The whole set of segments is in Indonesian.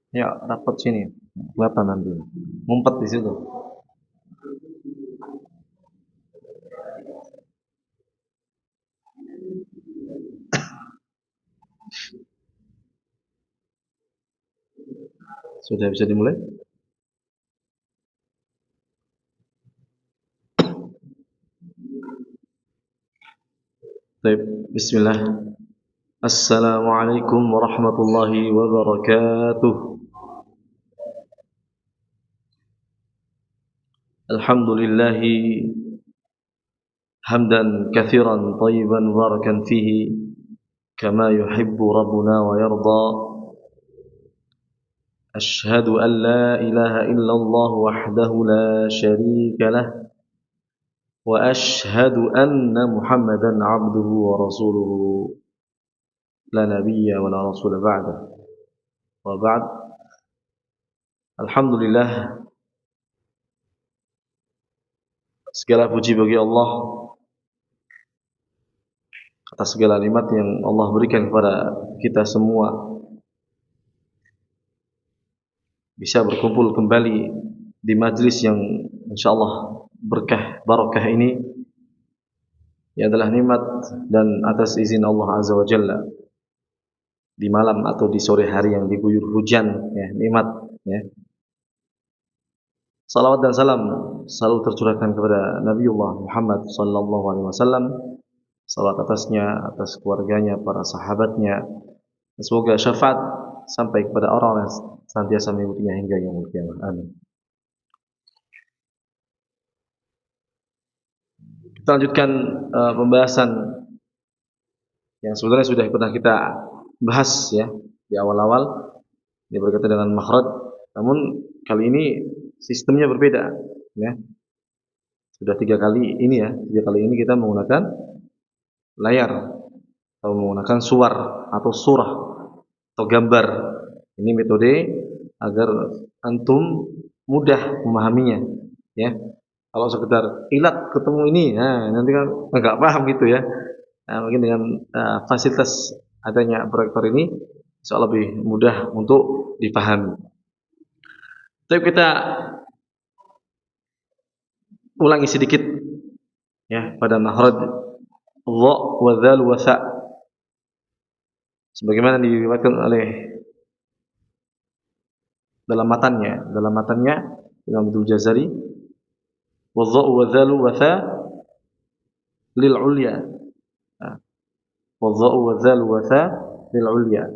Ya, rapat sini. Kelihatan nanti. Ngumpet di situ. Sudah bisa dimulai? Baik, bismillah. Assalamualaikum warahmatullahi wabarakatuh. Alhamdulillahi hamdan katsiran thayyiban mubarakan fihi kama yuhibbu rabbuna wa yarda. Ashhadu an la ilaha illallah wahdahu la syarika lah wa ashhadu anna Muhammadan abduhu wa rasuluhu la nabiyya wa la rasula ba'da. Wa ba'd. Alhamdulillah, segala puji bagi Allah atas segala nikmat yang Allah berikan kepada kita semua, bisa berkumpul kembali di majlis yang insyaallah berkah barakah ini. Ini adalah nikmat dan atas izin Allah Azza wa Jalla, di malam atau di sore hari yang diguyur hujan, ya, nikmat, ya. Salawat dan salam selalu tercurahkan kepada Nabiullah Muhammad sallallahu alaihi wasallam. Salawat atasnya, atas keluarganya, para sahabatnya. Semoga syafaat sampai kepada orang yang senantiasa mengikutinya hingga yaumul qiyamah. Amin. Kita lanjutkan pembahasan yang sebenarnya sudah pernah kita bahas, ya, di awal-awal. Ini berkaitan dengan makhraj, namun kali ini sistemnya berbeda, ya. Sudah tiga kali ini kita menggunakan layar atau menggunakan suar atau surah atau gambar. Ini metode agar antum mudah memahaminya, ya. Kalau sekedar ilat ketemu ini, nah nanti kan enggak paham gitu, ya. Nah, mungkin dengan fasilitas adanya proyektor ini insyaallah lebih mudah untuk dipahami. Tapi kita ulangi sedikit, ya, pada makhraj dha wa dzal wa tha, sebagaimana diriwayatkan oleh dalam matannya Imam Abdul Jazari, wa dha wa dzal wa tha lil ulya, wa dha wa dzal wa tha lil ulya.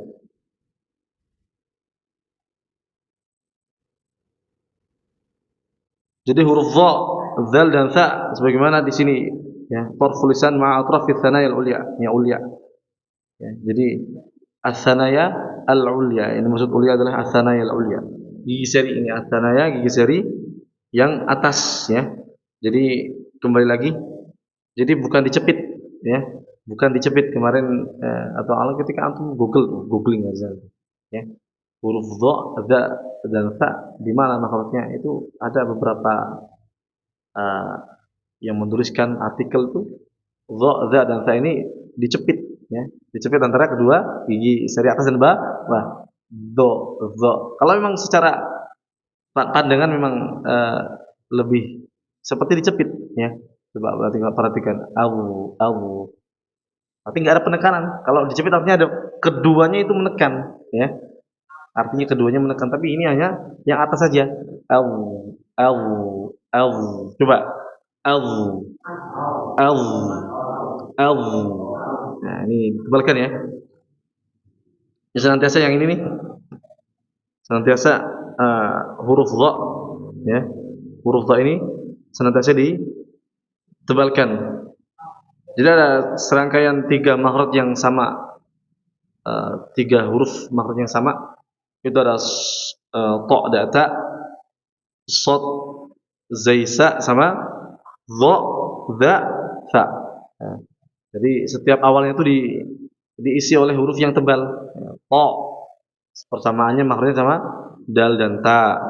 Jadi huruf dha, dzal dan tha sebagaimana di sini, ya, tarful lisan ma'a atrafis thanaya al-ulya, ya, ulya. Ya, jadi as-thanaya al-ulya, ini maksud ulya adalah as-thanaya al-ulya. Gigi seri ini as-thanaya, gigi seri yang atas, ya. Jadi kembali lagi, jadi bukan dicepit, ya, bukan dicepit kemarin atau Allah ketika antum googling aja, ya, huruf dha, dza dan fa di mana makhrajnya itu ada beberapa eh, yang menuliskan artikel itu dha, dza dan fa ini dicepit, ya, dicepit antara kedua gigi seri atas dan bawah. Dha, dha. Kalau memang secara pandangan memang lebih seperti dicepit, ya. Coba perhatikan, awu. Tapi nggak ada penekanan. Kalau dicepit artinya ada keduanya itu menekan, ya. Artinya keduanya menekan. Tapi ini hanya yang atas saja. Awu. Coba, awu, awu, awu. Nah ini tebalkan ya. Ya, senantiasa yang ini nih, senantiasa huruf dha, ya, huruf dha ini senantiasa ditebalkan. Jadi ada serangkaian tiga makhraj yang sama, tiga huruf makhraj yang sama. Itu ada ta, da, ta, sod, zaisa sama dha, dza, fa. Nah, jadi setiap awalnya itu diisi oleh huruf yang tebal. Ta persamaannya makhrajnya sama dal dan ta.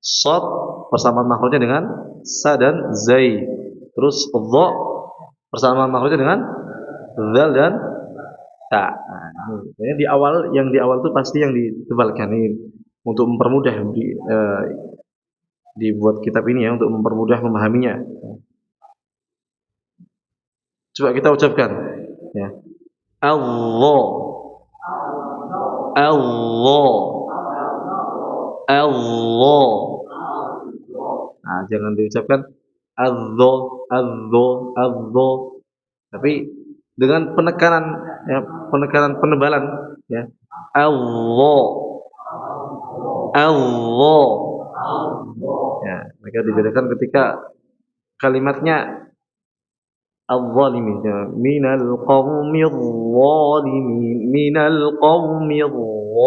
Sod persamaan makhrajnya dengan sa dan zai. Terus dha persamaan makhrajnya dengan zal dan ta. Nah, yang di awal itu pasti yang ditebalkan ini untuk mempermudah dibuat kitab ini, ya, untuk mempermudah memahaminya. Coba kita ucapkan, ya. Allah, Allah, Allah. Nah, jangan diucapkan azzo, azzo, azzo. Tapi dengan penekanan, ya, penekanan penebalan, ya. Allah, Allah. Ya, mereka dibedakan ketika kalimatnya al-zalimin, ya. Minal qaumidh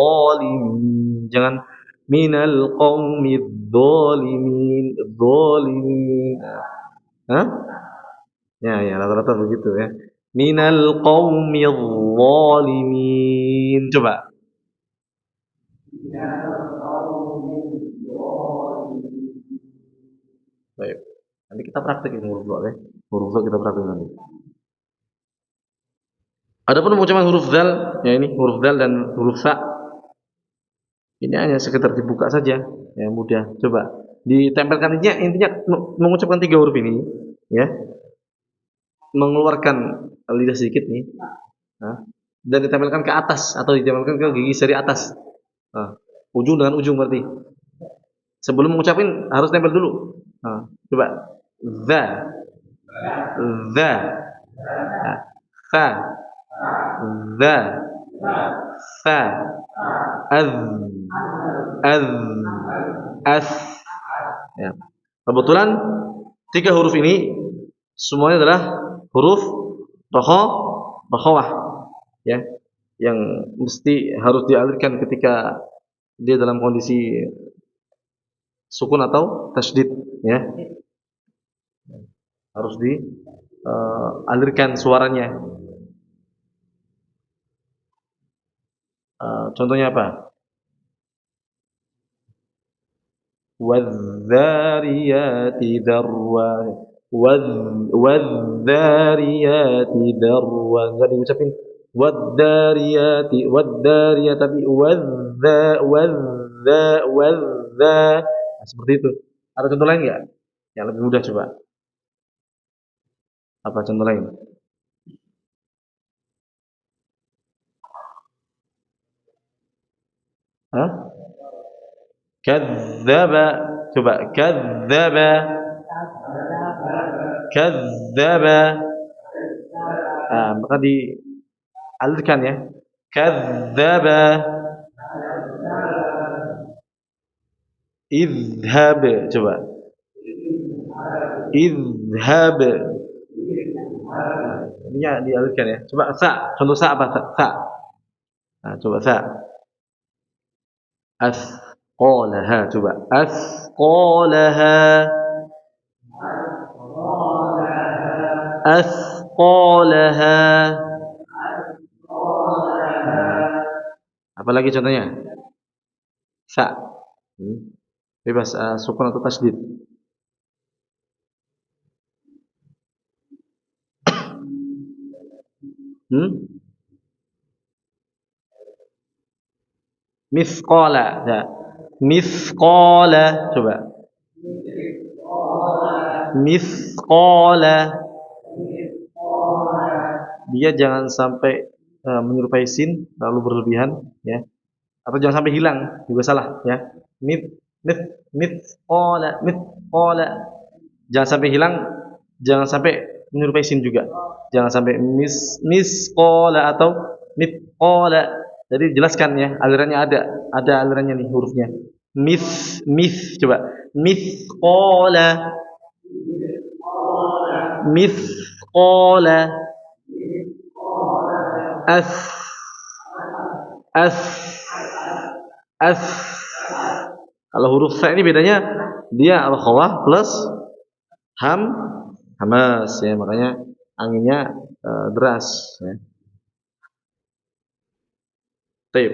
zalimin. Jangan minal qaumidh zalimin. Hah? Ya, rata-rata begitu, ya. Minal qaumidh zalimin. Coba. Baik. Nanti kita praktekin huruf dha, ya. Huruf dha kita praktekin nanti. Adapun pengucapan huruf dzal, ya, ini huruf dzal dan huruf sa, ini hanya sekedar dibuka saja, ya, mudah. Coba ditempelkan, intinya mengucapkan tiga huruf ini, ya, mengeluarkan lidah sedikit nih, nah, dan ditempelkan ke atas atau ditempelkan ke gigi seri atas, nah, ujung dengan ujung berarti. Sebelum mengucapin harus tempel dulu. Nah, coba za, za, nah, fa, za, fa, az, az, as. Ya. Kebetulan tiga huruf ini semuanya adalah huruf rokhawah, ya, yang mesti harus dialirkan ketika dia dalam kondisi sukun atau tasydid, ya, harus dialirkan suaranya. Contohnya apa? Wadz-dzariyati dzarwa, wadz-dzariyati dzarwa. Enggak diucapin wadz-dzariyati tapi wadz-dza. Nah, seperti itu. Ada contoh lain enggak? Yang lebih mudah coba. Apa contoh lain? Hah? Kadzdzaba. Coba kadzdzaba. Kadzdzaba. Nah, maka dialirkan, ya. Kadzdzaba. Idhhab. Coba. Idhhab. Ininya dialirkan, ya. Coba sa. Contoh sa apa? Sa. Nah, coba sa. Asqalaha. Coba. Asqalaha. athqalaha. Apalagi contohnya? Fa. Bebas sukun atau tasdid. Mithqala. Ya. Mithqala. Coba. Mithqala. Dia jangan sampai menyerupai sin terlalu berlebihan, ya. Atau jangan sampai hilang, juga salah, ya. Mith mith mithqala. Jangan sampai hilang, jangan sampai menyerupai sin juga. Jangan sampai misqala atau mithqala. Jadi jelaskan ya, alirannya ada alirannya nih hurufnya. Coba. Mithqala. Mithqala. As as as. Kalau huruf fa ini bedanya dia al-khawah plus hamas ya, makanya anginnya deras ya. Baik.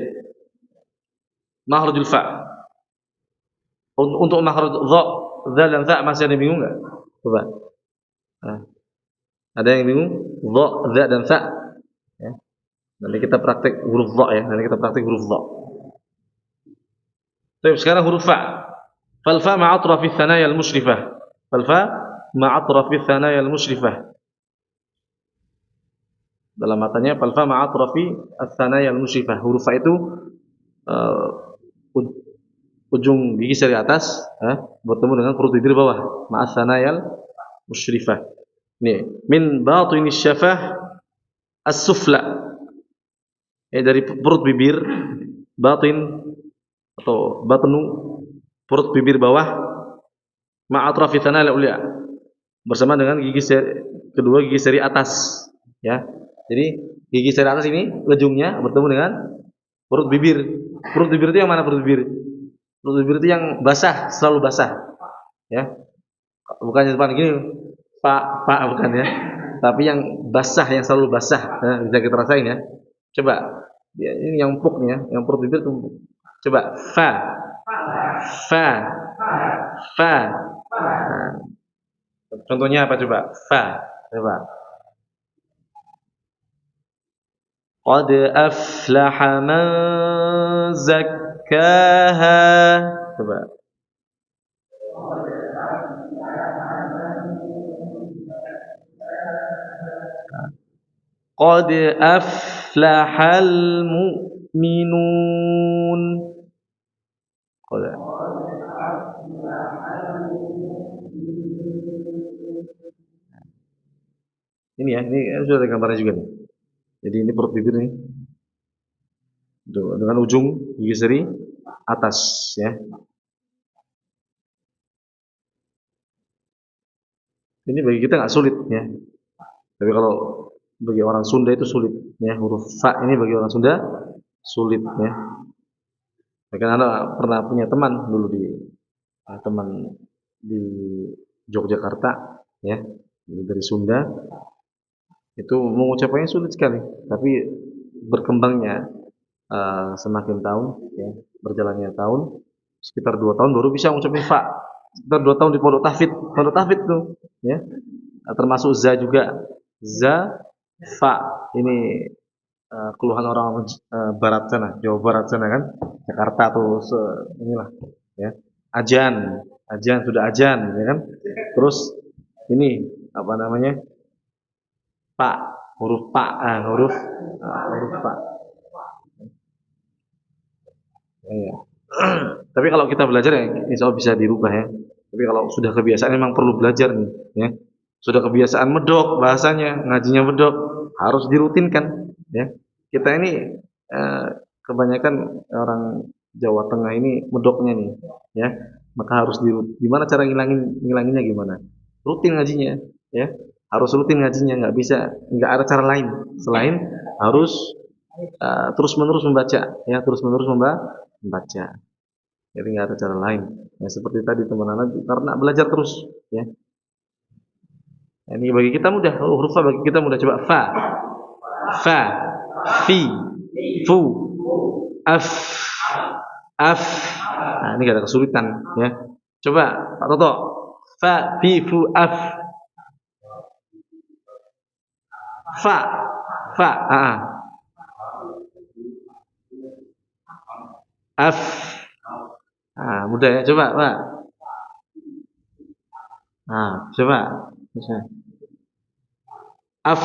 Makhrajul fa. Untuk makhraj dha, dzal dan za masih ada yang bingung enggak? Coba. Ada yang bingung? Dha, za dan sa. Ya. Nanti kita praktek huruf dha ya. Baik, sekarang huruf fa. Fal fa ma'a atrafi tsanaya al-musyrifah. Fal fa ma'a atrafi tsanaya al-musyrifah. Dalam matanya fal fa ma'a atrafi ats-tsanaya al-musyrifah. Huruf fa itu ujung gigi seri atas bertemu dengan perut bibir bawah. Ma'a ats-tsanaya al-musyrifah. Nih, min batini syafah as-sufla. Dari perut bibir batin atau batnu, perut bibir bawah, ma'atrafi tsanaya al-ulya, bersama dengan kedua gigi seri atas ya. Jadi gigi seri atas ini ujungnya bertemu dengan perut bibir. Perut bibir itu yang mana perut bibir? Perut bibir itu yang basah, selalu basah ya. Bukan depan gini pak bukan ya. Tapi yang basah, yang selalu basah bisa kita rasain ya. Coba ini yang empuk nih ya, yang perut bibir itu empuk. Coba fa. Nah, contohnya apa coba? Fa. Coba. Qad aflaha man zakkaha. Coba. Qad aflahal mu'minun. Ini ya, ini sudah ada gambarnya juga nih. Jadi ini perut bibir nih, dengan ujung gigi seri atas ya. Ini bagi kita nggak sulit ya. Tapi kalau bagi orang Sunda itu sulit ya, huruf fa ini bagi orang Sunda sulit ya. Bahkan Anda pernah punya teman dulu di Yogyakarta ya, dari Sunda, itu mengucapkannya sulit sekali, tapi berkembangnya semakin tahun ya, berjalannya tahun, sekitar 2 tahun baru bisa mengucapkan fa. Sekitar 2 tahun di pondok tahfidz tuh ya, termasuk za juga, za fa ini keluhan orang barat sana, Jawa Barat sana kan, Jakarta atau inilah ya. Ajan sudah ajan ya kan. Terus ini apa namanya? Pak, huruf pak, huruf pak. Ya. Tapi kalau kita belajar ya, insya Allah bisa dirubah ya. Tapi kalau sudah kebiasaan memang perlu belajar nih ya. Sudah kebiasaan medok bahasanya, ngajinya medok, harus dirutinkan ya. Kita ini kebanyakan orang Jawa Tengah ini medoknya nih ya. Maka harus gimana cara ngilanginnya gimana? Rutin ngajinya ya. Harus rutin ngajinya, nggak ada cara lain selain harus terus-menerus membaca ya, terus-menerus membaca. Jadi nggak ada cara lain. Ya seperti tadi teman anak karena belajar terus ya. Ini bagi kita mudah. Huruf fa bagi kita mudah. Coba fa, fa, fi, fu, af, af. Nah, ini gak ada kesulitan ya. Coba Pak Toto. Fa, fi, fu, af. Fa, fa, af. Mudah ya. Coba Pak. Coba. Af,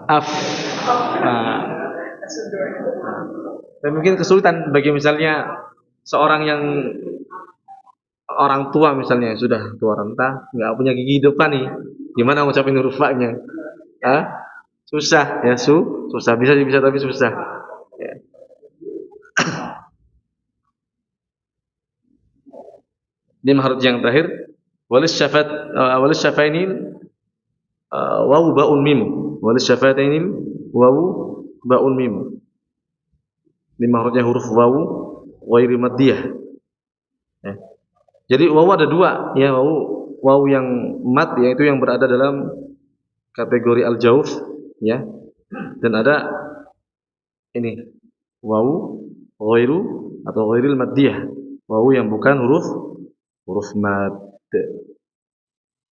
af. Dan mungkin kesulitan bagi misalnya seorang yang orang tua misalnya sudah tua renta, nggak punya gigi depan nih, gimana ngucapin huruf fa-nya? Susah ya, susah, bisa tapi susah. Ya. Di mahraj yang terakhir, walis syafaini wawu ba'un mim. Walis syafaini wawu ba'un mim. Di mahrajnya huruf wawu ghairi maddiyah. Ya. Jadi wawu ada dua, ya wawu yang mad, yaitu yang berada dalam kategori al-jauf, ya. Dan ada ini wawu ghairu atau ghairil maddiyah, wawu yang bukan huruf mad.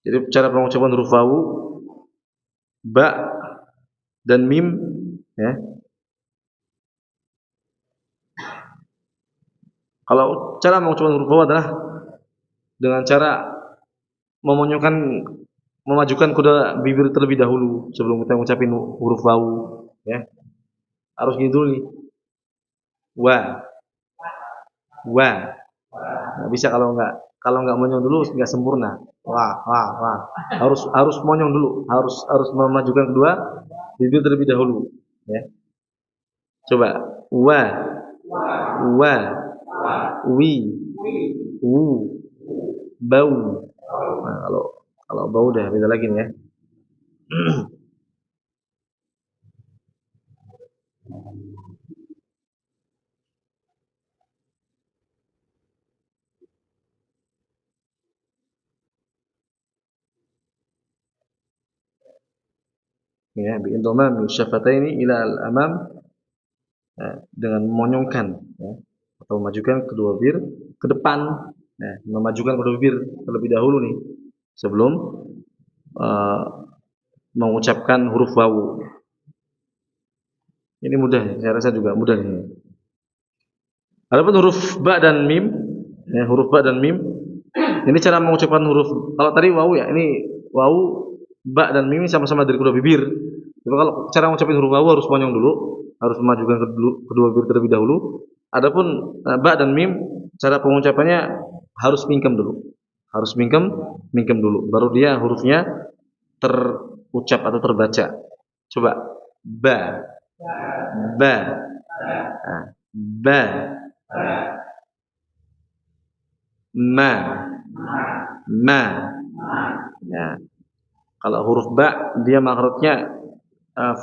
Jadi cara pengucapan huruf wawu, ba dan mim, ya. Kalau cara mengucapkan huruf wawu adalah dengan cara memajukan kedua bibir terlebih dahulu sebelum kita mengucapkan huruf wawu, ya. Harus gitu dulu nih. Wa. Nggak bisa kalau nggak monyong dulu nggak sempurna. Wah. Harus monyong dulu, harus memajukan kedua bibir terlebih dahulu, ya. Coba wa, wi, wu, bau. Nah, kalau bau udah beda lagi nih, ya. Ya, bi'indhamami syafataini ila al-amam, dengan memonyongkan, ya, atau memajukan kedua bibir ke depan. Nah, memajukan kedua bibir terlebih dahulu nih sebelum mengucapkan huruf wawu. Ini mudah, saya rasa juga mudah ini. Adapun huruf ba dan mim, ya, huruf ba dan mim, ini cara mengucapkan huruf. Kalau tadi wawu, ya, ini wawu, ba dan mim sama-sama dari kedua bibir. Jadi kalau cara mengucapkan huruf wawu harus monyong dulu, harus memajukan kedua bibir terlebih dahulu. Adapun ba dan mim, cara pengucapannya harus mingkem dulu. Harus mingkem dulu, baru dia hurufnya terucap atau terbaca. Coba ba, ba, ba, ma, ya. Kalau huruf ba dia makhrajnya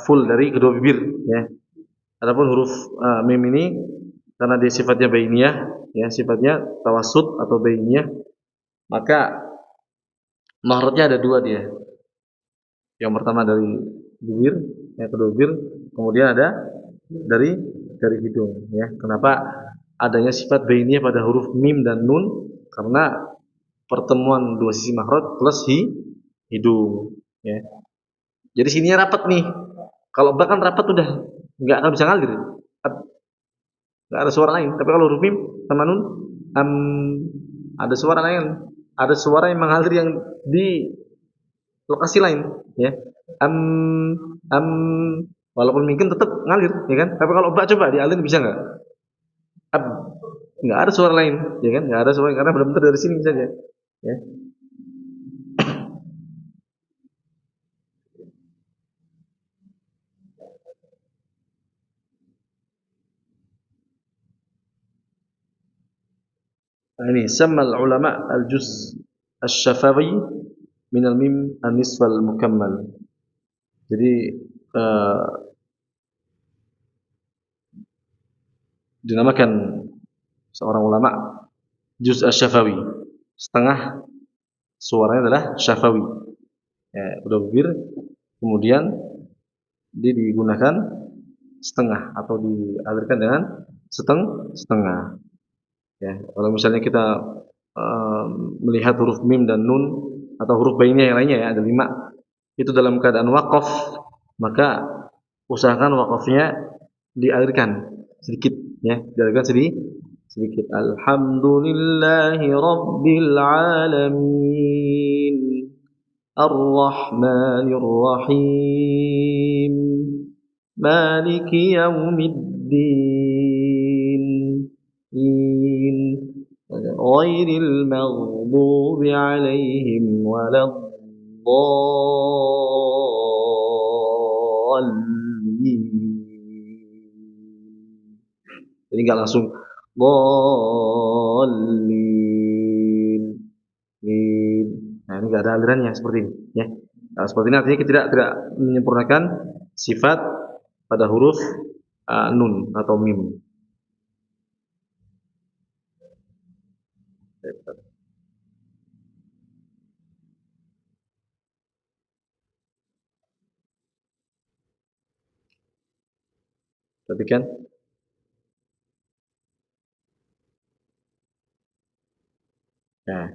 full dari kedua bibir, ya. Adapun huruf mim ini karena dia sifatnya bainiyah, ya, sifatnya tawassut atau bainiyah, maka makhrajnya ada dua dia. Yang pertama dari bibir, yang kedua bibir, kemudian ada dari hidung, ya. Kenapa adanya sifat bainiyah pada huruf mim dan nun? Karena pertemuan dua sisi makhraj plus hidung, ya. Jadi sininya rapat nih. Kalau ba kan rapat udah nggak akan bisa ngalir, nggak ada suara lain. Tapi kalau huruf mim sama nun, ada suara lain, ada suara yang mengalir yang di lokasi lain, ya. Walaupun mungkin tetap ngalir, ya kan. Tapi kalau ba coba dialir bisa nggak? Nggak ada suara lain, ya kan. Nggak ada suara karena benar-benar dari sini saja, ya. Nah, ini sammal ulama al-juz asy-syafawi min al-mim an-nisf al-mukammal. Jadi dinamakan seorang ulama juz asy-syafawi, setengah suaranya adalah syafawi. Ya, kedua bibir, kemudian digunakan setengah atau dialirkan dengan setengah. Ya, kalau misalnya kita melihat huruf mim dan nun atau huruf bainnya yang lainnya ya, ada 5, itu dalam keadaan wakaf, maka usahakan wakafnya dialirkan sedikit ya, dialirkan sedikit. Alhamdulillahi rabbil alamin, arrahmanir rahim, maliki yaumiddin, ghairil maghdubi alaihim waladdallin. Jadi enggak langsung dallin. Nah, ini enggak ada alirannya seperti ini ya. Nah, seperti ini artinya kita tidak menyempurnakan sifat pada huruf nun atau mim. Perhatikan. Nah,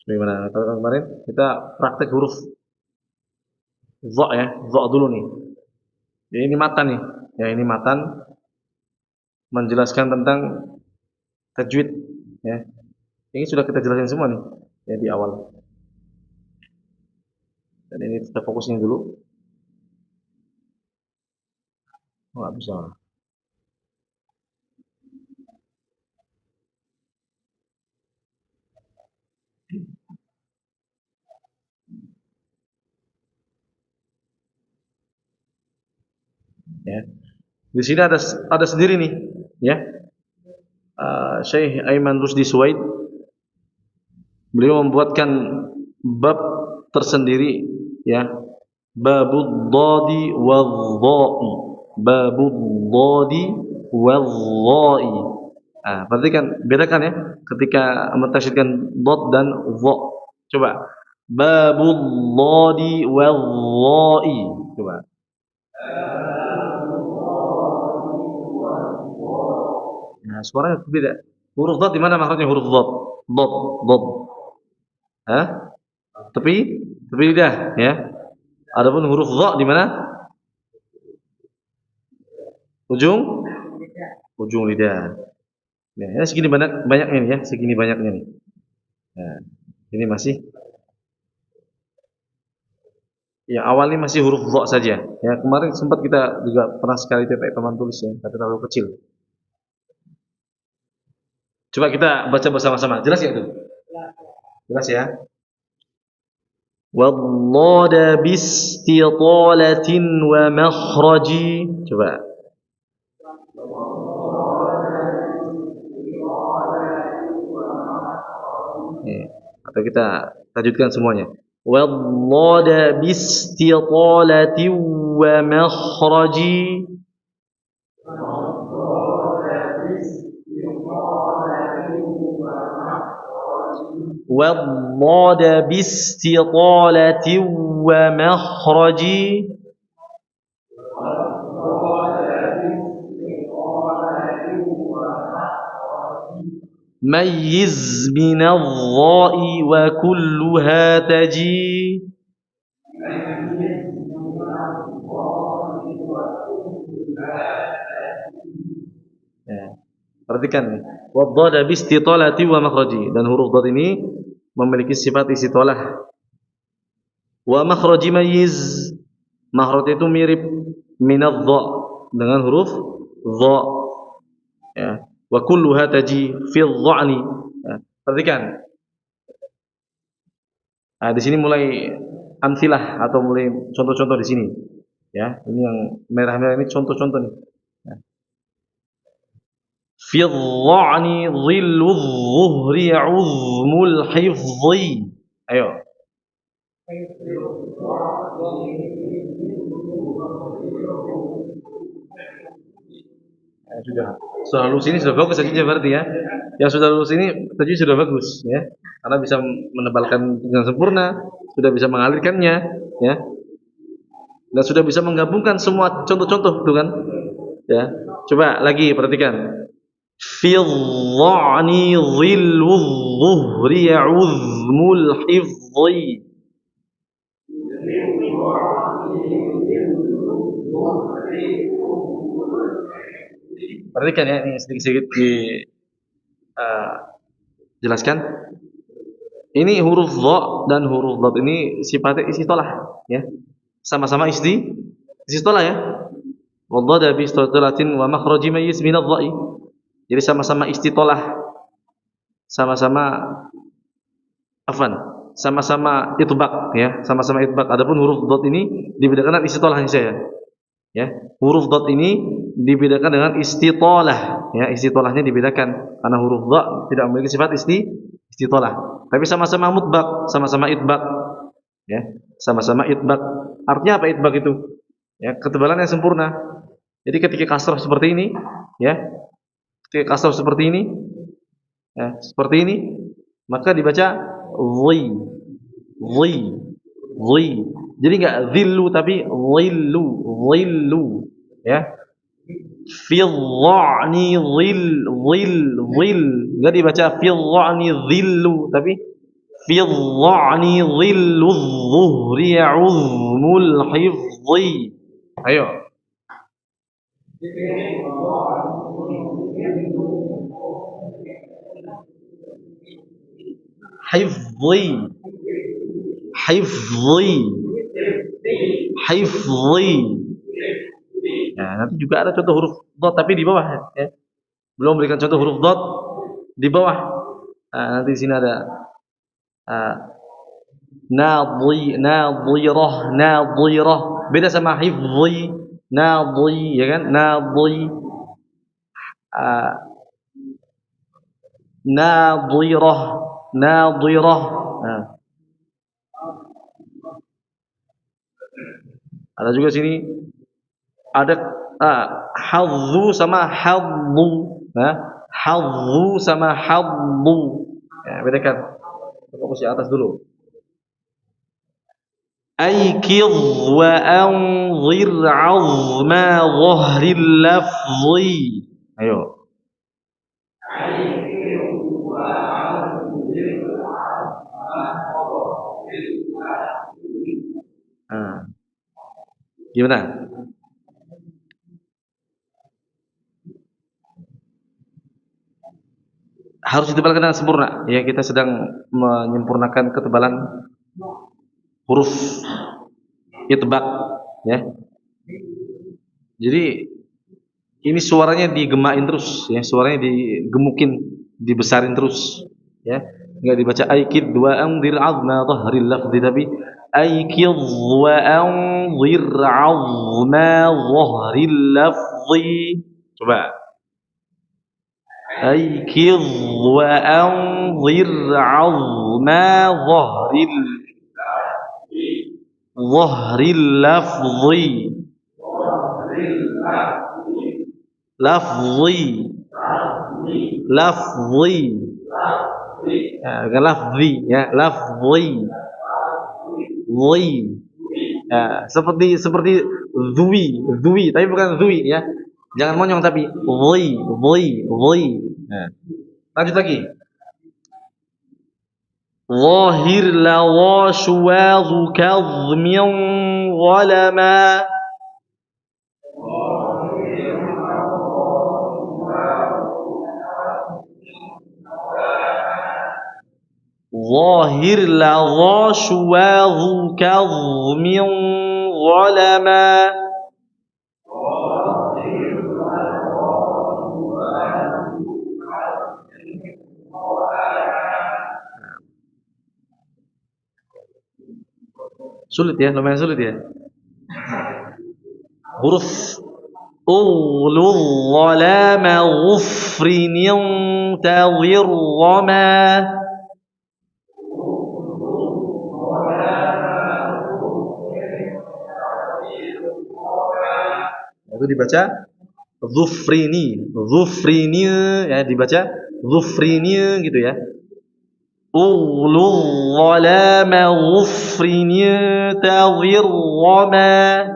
bagaimana kalau kemarin kita praktek huruf dha ya, dha dulu nih. Jadi ini matan nih. Ya, ini matan menjelaskan tentang tajwid ya. Ini sudah kita jelasin semua nih ya di awal. Dan ini kita fokusnya dulu. Enggak bisa. Ya. Di sini ada sendiri nih, ya. Syekh Aiman Rusdi Suwaid, beliau membuatkan bab tersendiri, ya. Babud dhadi wadh-dha'i. Babud dhadi wadh-dha'i. Nah, perhatikan, bedakan ya ketika mentasydidkan dhad dan dha. Coba. Babud dhadi wadh-dha'i. Coba. Nah, suaranya beda. Huruf dhad di mana makhrajnya huruf dhad? Dhad, dhad. Hah? Tepi lidah, ya. Adapun huruf dha di mana? Ujung lidah. Nah, ya segini banyaknya nih ya, segini banyaknya nih. Nah, ini masih yang awal ini masih huruf dha saja. Ya, kemarin sempat kita juga pernah sekali pakai papan tulis ya, tapi terlalu kecil. Coba kita baca bersama-sama. Jelas ya itu? Jelas ya? Wadh-dhada bistitalatin wa makhraji. Coba. Atau kita tajwidkan semuanya. Wadh-dhada bistitalatin wa makhraji. والضاد باستطالة ومخرج ميز من الضاء وكلها تجي. Perhatikan nih. Wadh-dhada bistitalati wa makhraji, dan huruf dhad ini memiliki sifat istitalah. Wa makhraji mayyiz, makhraj itu mirip minadh-dha dengan huruf dha. Ya. Wa kulluha taji fi dha'ni. Ya. Perhatikan. Nah, di sini mulai amsilah atau mulai contoh-contoh di sini. Ya, ini yang merah-merah ini contoh-contoh nih. Ya. في الظعن ظل الظهر عظم الحفظ. Ayo. Sudah lulus ini sudah bagus saja berarti ya. Yang sudah lulus ini tadi sudah bagus ya. Karena bisa menebalkan dengan sempurna, sudah bisa mengalirkannya, ya, dan sudah bisa menggabungkan semua contoh-contoh itu kan, ya. Coba lagi perhatikan. Fi dha'ni dhillu dhuhri ya'udhmul hifdhi. Perhatikan ya, ini sedikit-sedikit dijelaskan. Ini huruf dha dan huruf dhat ini sifatnya istilah, ya. Sama-sama istilah ya. Wadhada bi istitalatin wa makhraji mayyiz min adh-dha'i. Jadi sama-sama istilah, sama-sama afan, sama-sama itbaq ya, sama-sama itbaq. Adapun huruf dhat ini dibedakan dengan istitolahnya saya. Ya, huruf dhat ini dibedakan dengan istitolah, ya, istitolahnya dibedakan karena huruf dha tidak memiliki sifat istitolah. Tapi sama-sama mutbaq, sama-sama itbaq, ya, sama-sama itbaq. Artinya apa itbaq itu? Ya, ketebalan yang sempurna. Jadi ketika kasrah seperti ini, ya, ketika kasrah seperti ini, ya, seperti ini, maka dibaca dhi, dhi, dhi. Jadi enggak dhillu tapi dhillu, dhillu, ya. Fi dha'ni dhil, enggak dibaca fi dha'ni dhillu tapi fi dha'ni dhillu dhuhri ya'udhmul hifdhi. Ayo. Hifdhi, hifdhi, hifdhi. Nah, nanti juga ada contoh huruf dhat tapi di bawah, ya. Belum berikan contoh huruf dhat di bawah. Nah, nanti di sini ada nadhirah, nadhirah. Beda sama hifdhi, nadhi, ya kan? Nadhi. Nadhirah, nadhirah. Nah. Ada juga sini ada hadzu sama hadzu, nah, hadzu sama hadzu. Ya, bedakan. Fokus di atas dulu. Aikidh wa anzir 'azma dhahril lafzi. Ayo. Gimana? Harus ditebalkan dengan sempurna. Ya, kita sedang menyempurnakan ketebalan huruf itbaq, ya. Jadi ini suaranya digemain terus, ya, suaranya digemukin, dibesarin terus, ya. Enggak dibaca aikid wa anzir 'azma dhahril lafzi tapi aikid wa anzir 'azma dhahril lafzi. Coba. Aikid wa anzir 'azma dhahril lafzi. Lafzi. Lafzi. Ya, bukan lafzi, ya, lafzi. Dhi. Ya, seperti dhui, tapi bukan dhui, ya. Jangan monyong tapi dhi. Nah. Lanjut lagi. Zahir la washuwadhu kadhmin ghalama. Zahir la washuwadhu kadhmin ghalama. Sulit ya, lumayan sulit ya. Huruf Ughlu dhalama ghufrin intadhir rama. Itu dibaca Dhufrini, ya, dibaca Dhufrini gitu ya. أغلو الظلام غفر انتظر وما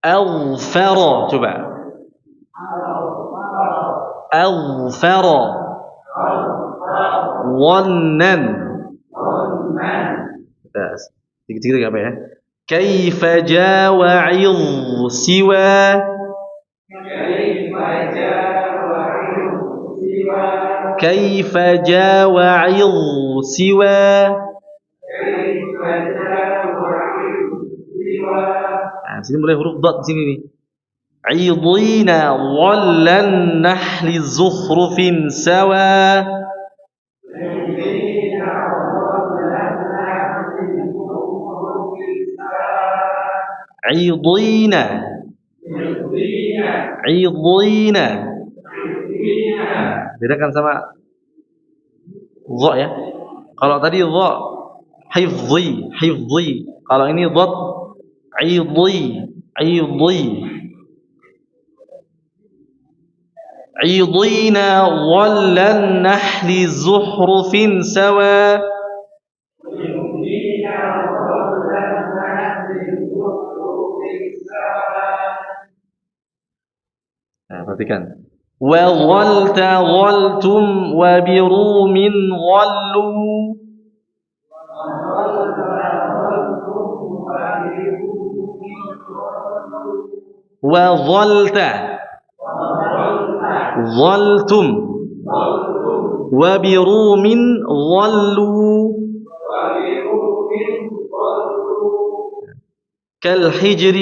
أغفر. Coba أغفر ظنًا. Sedikit-sedikit apa ya? كيف جاء وعظ سوى كيف جاء وعظ سوى. Nah, sini mulai huruf dot di sini nih. عضين ظل النحل زخرف سوى. عضين عضين. Bedakan sama dha ya. Kalau tadi dha hifdhi hifdhi, kalau ini dhat idhi idhi. عضين ظل النحل زخرف سوى. Nah, perhatikan. وظلت ظلتم وبروم ظلوا. وظلت ظلتم وبروم ظلوا. كالحجر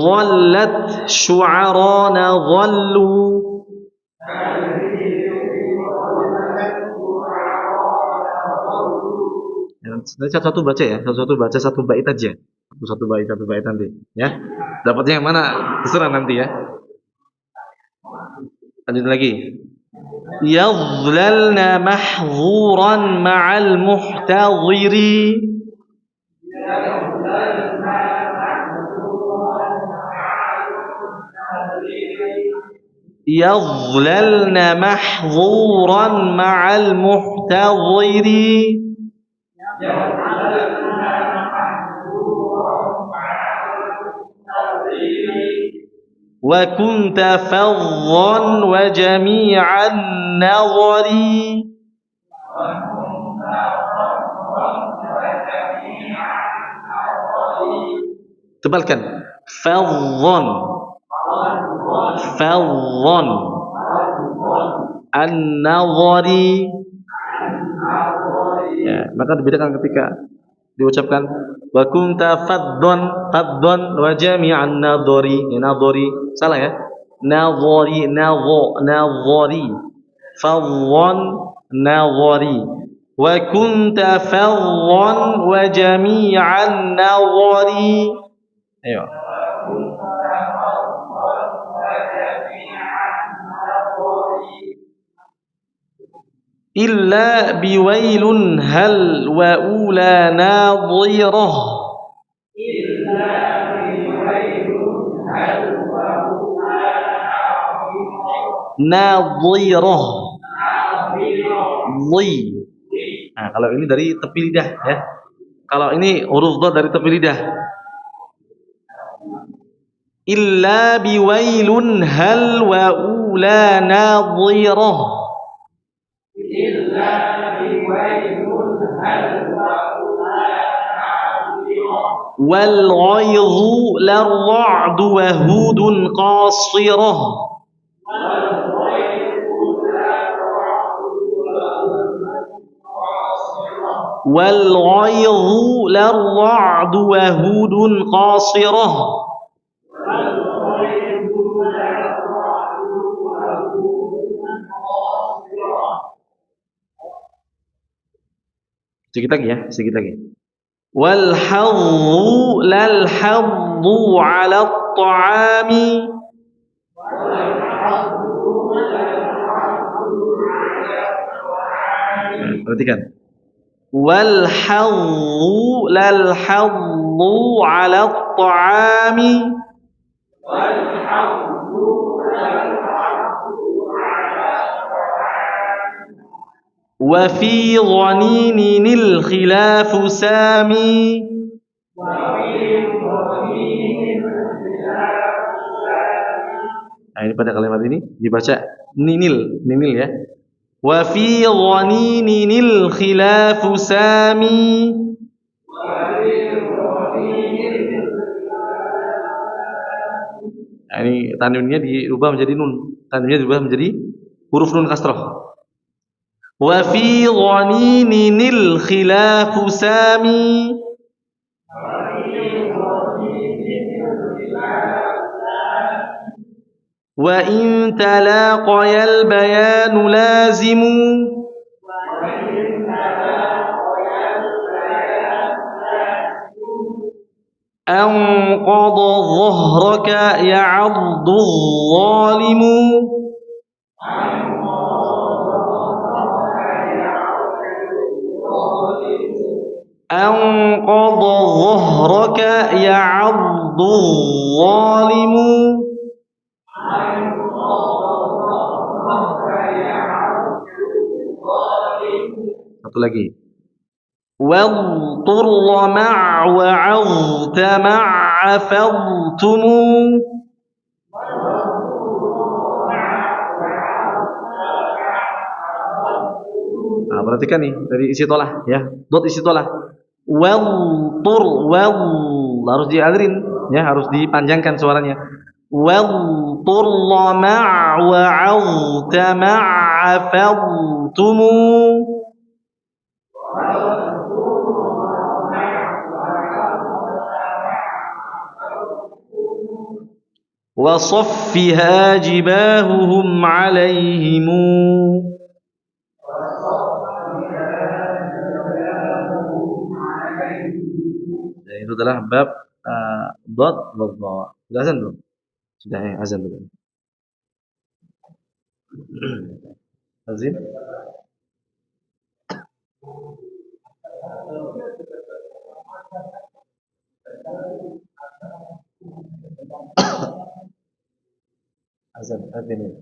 ظلت شعرانا ظلوا. Satu-satu baca ya, satu-satu baca satu bait aja, satu bait nanti ya. Dapatnya yang mana terserah nanti ya. Lanjut lagi. Yadhlalna mahzuran ma'al muhtadhiri. Yadhlalna mahzuran ma'al muhtadhiri. وكنت فظا وجميع النظر. Tebalkan. Fadhan fadhan an-nazari. Ya, maka dibedakan ketika diucapkan wa kunta faddan wa jami'an nadhari. Ya, nadhari salah ya. Nadhari nadhari faddan nadhari. Wa kunta faddan wa jami'an nadhari. Ayo. Illa biwailun hal wa ula nadhirah. Illa biwailun hal wa ula nadhirah. Nadhirah. Nah, kalau ini dari tepi lidah ya. Kalau ini huruf dha dari tepi lidah. Illa biwailun hal wa ula nadhirah. والغيظ للرعد وهود قاصرة. والغيظ للرعد وهود قاصرة. Sedikit lagi ya, sedikit lagi. Wal haddu lal haddu 'ala at-ta'ami. Perhatikan. wal haddu lal haddu 'ala at-ta'ami wa fi dhaninil khilafu sami. Nah, ini pada kalimat ini dibaca ninil, ninil ya. Wa fi dhaninil khilafu sami. Nah, ini tanwinnya diubah menjadi nun. Tanwinnya diubah menjadi huruf nun kasrah. Wa fi dhaninil khilafu sami. Wa in talaqayal bayanu lazimu. أنقض ظهرك يعض الظالم. أنقض ظهرك يعض الظالم. Satu lagi. واضطر مع وعظت مع عفظتم. Nah, perhatikan nih dari isi tolah ya. Dot isi tolah. Wadur harus dialirin ya, harus dipanjangkan suaranya. Wadur ma' wa'adta ma'afadtum. وصفها جباههم عليهم. Dan itu adalah bab dot bawah. Sudah azan belum? Sudah ya, azan belum? Azan? Azan, azan.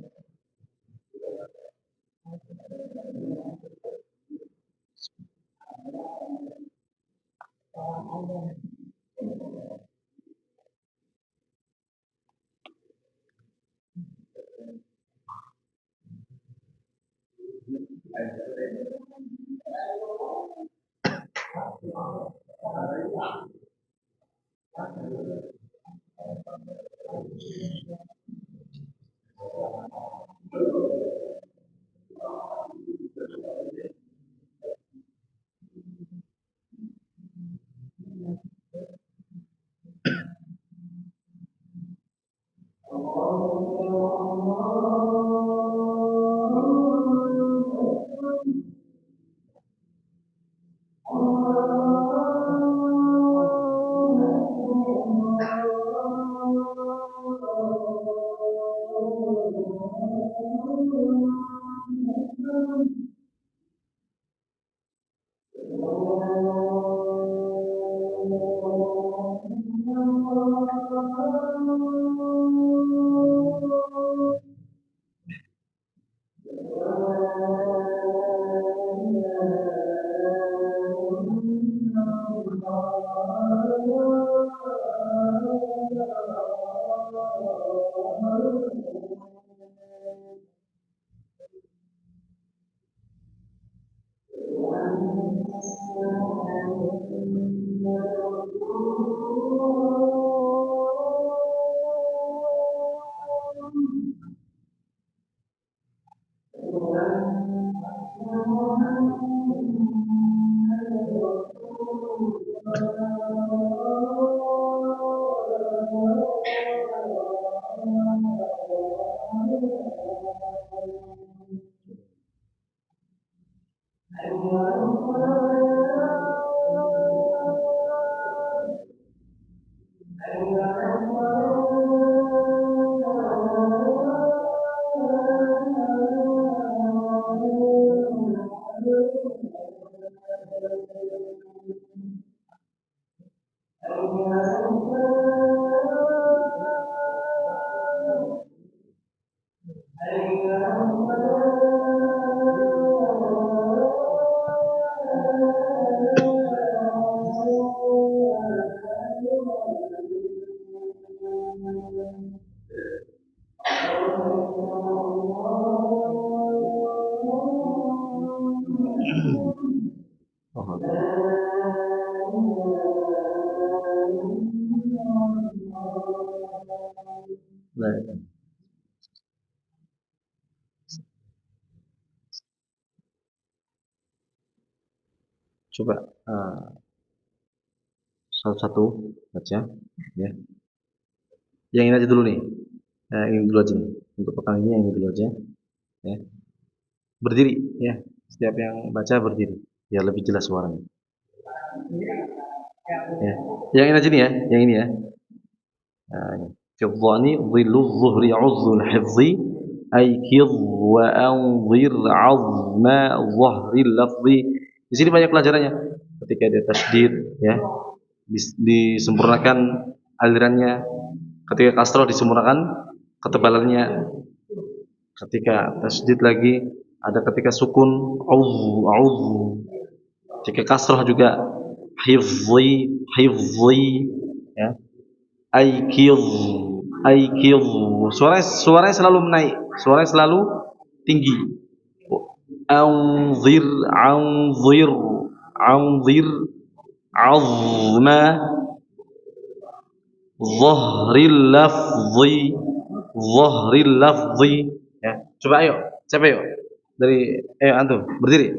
Oh. Nah, coba satu-satu baca ya. Yang ini aja dulu nih. Ini dulu aja nih. Untuk petang ini yang ini dulu aja ya. Berdiri ya. Setiap yang baca berdiri biar lebih jelas suaranya. Ya. Yang ini aja nih ya, yang ini ya. في الظن ظل الظهر عض الحفظ أيكظ وأنظر عظم ظهر اللفظ. Di sini banyak pelajarannya. Ketika dia tasydid ya, disempurnakan alirannya. Ketika kasroh disempurnakan ketebalannya. Ketika tasydid lagi ada ketika sukun auz. Jika kasroh juga hifzi ya. Aikil suaranya selalu menaik, suaranya selalu tinggi. Anzir azma dhahril lafzi ya. Coba ayo, siapa yuk? Dari antum, berdiri.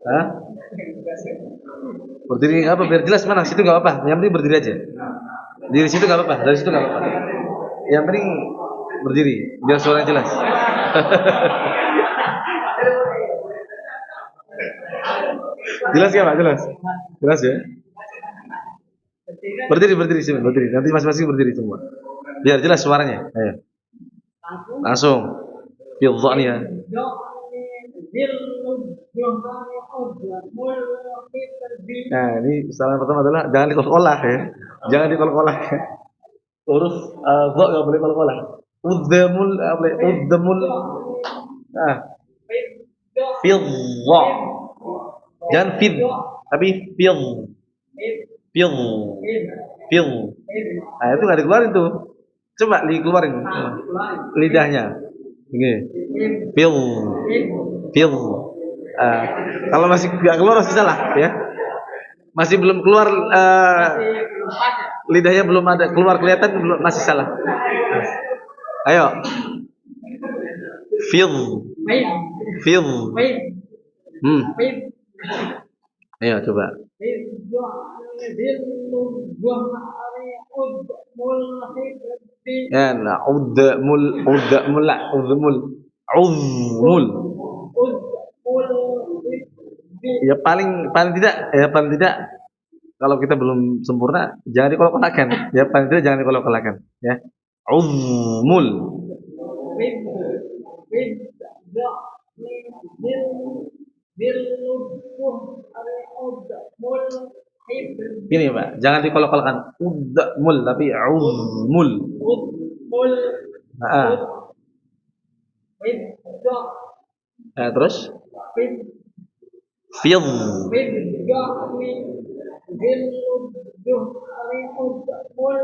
Hah? Berdiri apa biar jelas mana? Situ enggak apa-apa. Yang penting berdiri aja. Dari situ enggak apa-apa. Dari situ enggak apa-apa. Yang penting berdiri biar suaranya jelas. Jelas ya, Pak? Jelas. Jelas ya? Berdiri sini, berdiri. Nanti masing-masing berdiri semua. Biar jelas suaranya. Ayo. Langsung. Fidha nih ya. Nah, ini salah pertama adalah jangan dikolak-kolak ya. Jangan dikolak-kolak. Huruf dha enggak boleh kolak-kolak. Udzamul udzamul. Nah. Fidha. Jangan fid, tapi fidh. Fidh. Fidh. Nah, itu enggak dikeluarin tuh. Coba dikeluarin lidahnya. Gini. Fidh. Fidh. Kalau masih nggak keluar masih salah ya. Masih belum keluar lidahnya belum ada keluar kelihatan belum, masih salah. Ayo. Fidh. Fidh. Ayo coba. Ya, nah, udmul. Ya paling tidak kalau kita belum sempurna jangan dikolak-kolakkan. Ya paling tidak jangan dikolak-kolakkan ya. Uzmul. Gini Pak, jangan dikolak-kolakkan. Udmul tapi uzmul. Nah, terus fidh.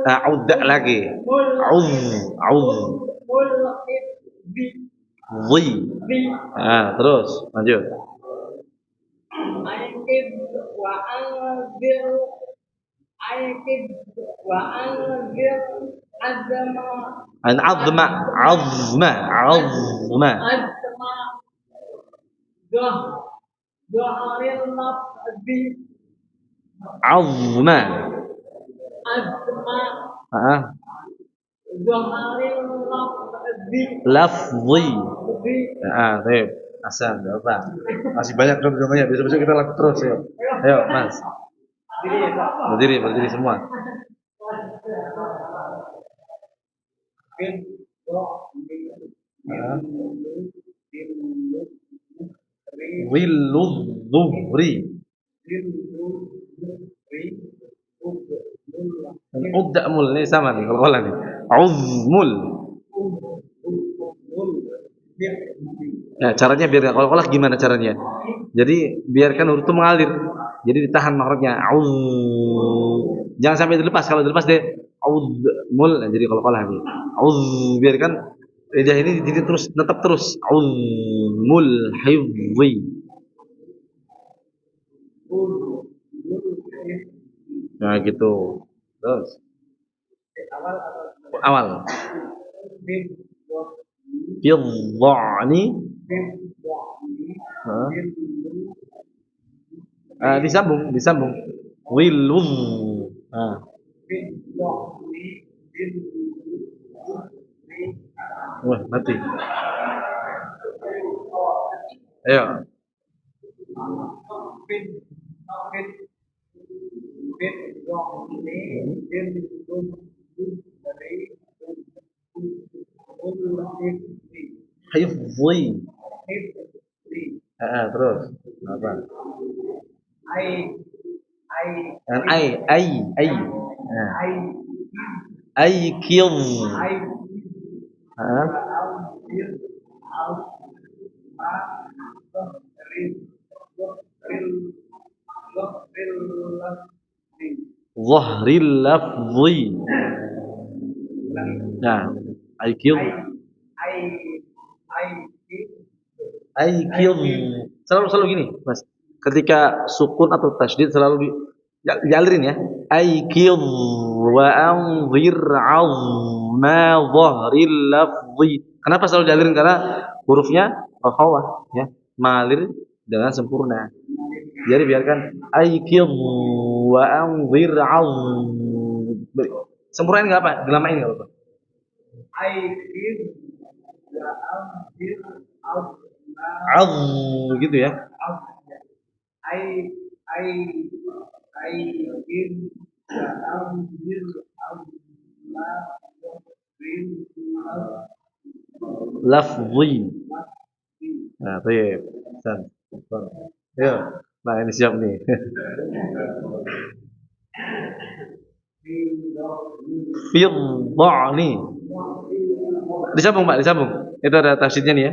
Udda lagi. Terus lanjut. Azma. Lafzi. Baik. Asal apa? Masih banyak contohnya. Besok-besok kita lakukan terus ya. Ayo, Mas. Berdiri semua. Zilluz zuhri. Uddamul ini sama nih kalau nih. Uzmul. Nah, caranya biar nggak kolak-kolak gimana caranya? Jadi biarkan huruf itu mengalir. Jadi ditahan makhrajnya. Jangan sampai dilepas. Kalau dilepas deh auzmul, nah, jadi kolak-kolak nih. Biarkan lidah ini dididik terus, tetap terus. Ulmul hifzi. Nah gitu. Terus awal. Fidzani. Disambung, disambung. Wilun. Ah. Wah, mati. Ayo. Hifzi. Terus apa? Dengan ai. Nah. Aikim. Zahril lafzi. Nah, aikim. Aikim. Selalu gini, Mas. Ketika sukun atau tasydid selalu dialirin ya. Aikim wa anzir 'azma zahril lafzi. Kenapa selalu dialirin? Karena hurufnya akhawah ya, mengalir dengan sempurna. Jadi biarkan aikim wa anzir 'azm. Sempurnain enggak apa? Dilamain enggak apa? Aikim wa anzir 'azm gitu ya. Lafzi. Nah, baik. Ya. Nah, ini siap nih. Firdhani. Disambung, Pak, disambung. Itu ada tasydidnya nih ya.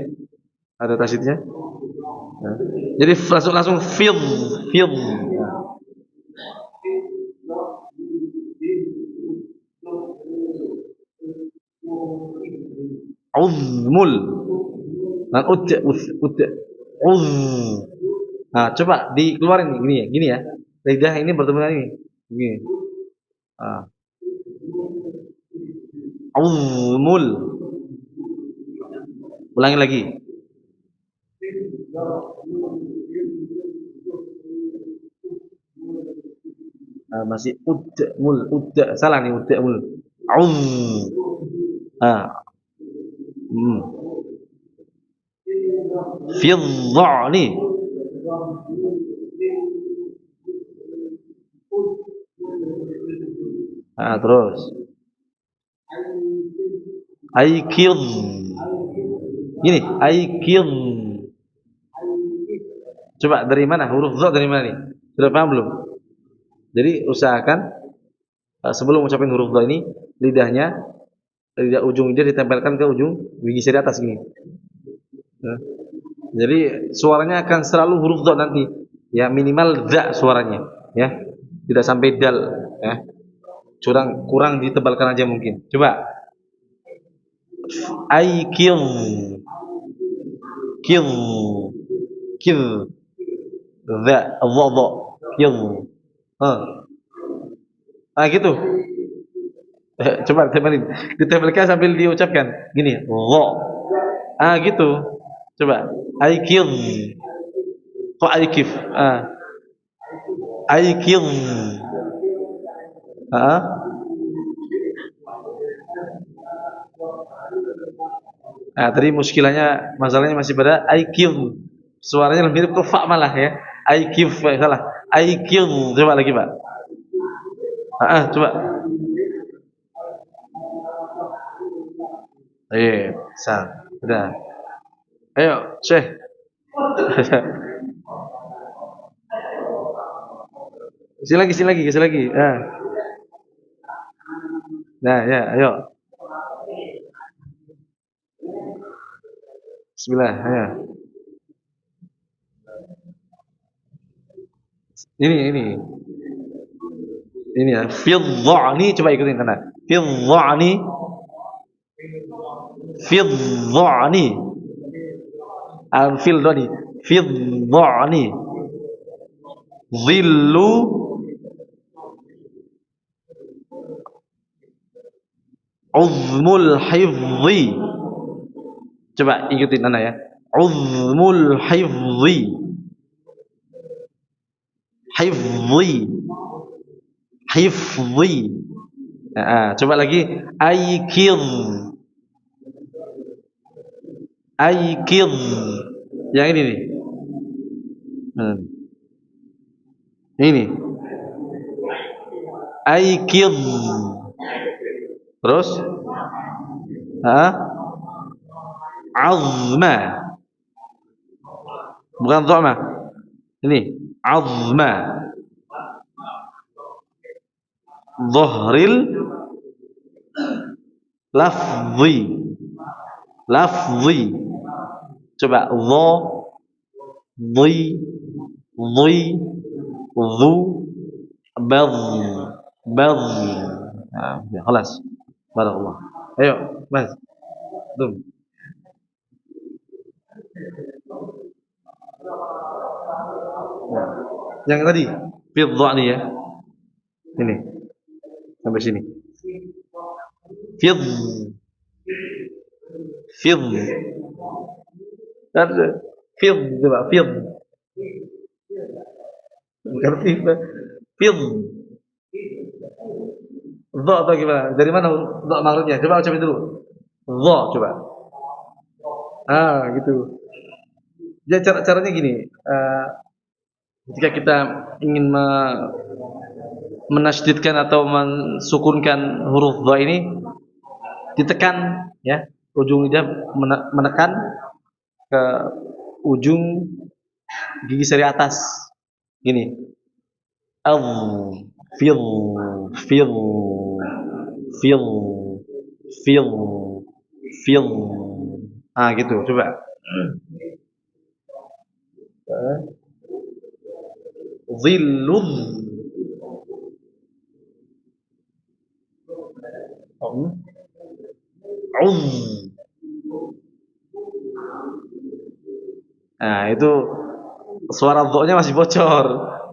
Ada tasydidnya. Nah, jadi langsung fidh. Uzmul. Nah, ud. Uz. Nah, coba dikeluarin nih, gini ya. Lidah ini bertemu dengan ini. Gini. Uzmul. Ulangi lagi. Masih ud. Salah nih, udmul. Uz. Firdhani. Terus aikim. Gini, aikim. Coba dari mana? Huruf dha dari mana nih? Sudah paham belum? Jadi usahakan sebelum ucapin huruf dha ini lidah ujung dia ditempelkan ke ujung gigi seri atas gini. Jadi suaranya akan selalu huruf dha nanti. Ya, minimal dha suaranya, ya. Tidak sampai dal, ya. Kurang ditebalkan aja mungkin. Coba. Aikim. Kim. Dha, dha. Kim. Gitu. Coba tempelin. Ditempelkan sambil diucapkan. Gini, dha. Gitu. Coba. Aikim. Kok aikif? Aikim. Tadi masalahnya masih pada aikim. Suaranya lebih mirip ke fa malah ya. Aikim, salah. Aikim. Coba lagi, Pak. Coba. Udah. Ayo, Syekh. Kasih lagi. Nah, ya, ayo. Bismillah, ayo. Ini ya. Firdhani, coba ikutin sana. Firdhani. Fidhani. Al-fil tadi. Fidhani. Zillu uzmul hifzi. Coba ikutin Anda ya. Uzmul hifzi. Hifzi. Hifzi. Coba lagi. Aikidh. Aikidh. Yang ini nih. Ini. Aikidh. Terus? Azma. Bukan dha'ma. Ini. Azma. Dhahril lafzi. Lafzi. Coba. Dha. Dhi. Dhi. Dhu. Badh. Badh. Ya, خلاص. Barakallah. Ayo, Mas. Dum. Yang tadi fidhani ya. Ini. Sampai sini. Fidh. Fidh. Fidh coba fidh. Bukan fidh. Fidh. Dha atau gimana? Dari mana dha maksudnya? Coba ucapin dulu. Dha coba. Gitu. Jadi caranya gini, ketika kita ingin menasydidkan atau mensukunkan huruf dha ini, ditekan ya, ujung lidah menekan ke ujung gigi seri atas. Gini. Fil fil fil fil fil. Gitu, coba. Zillun. Itu suara dha-nya masih bocor.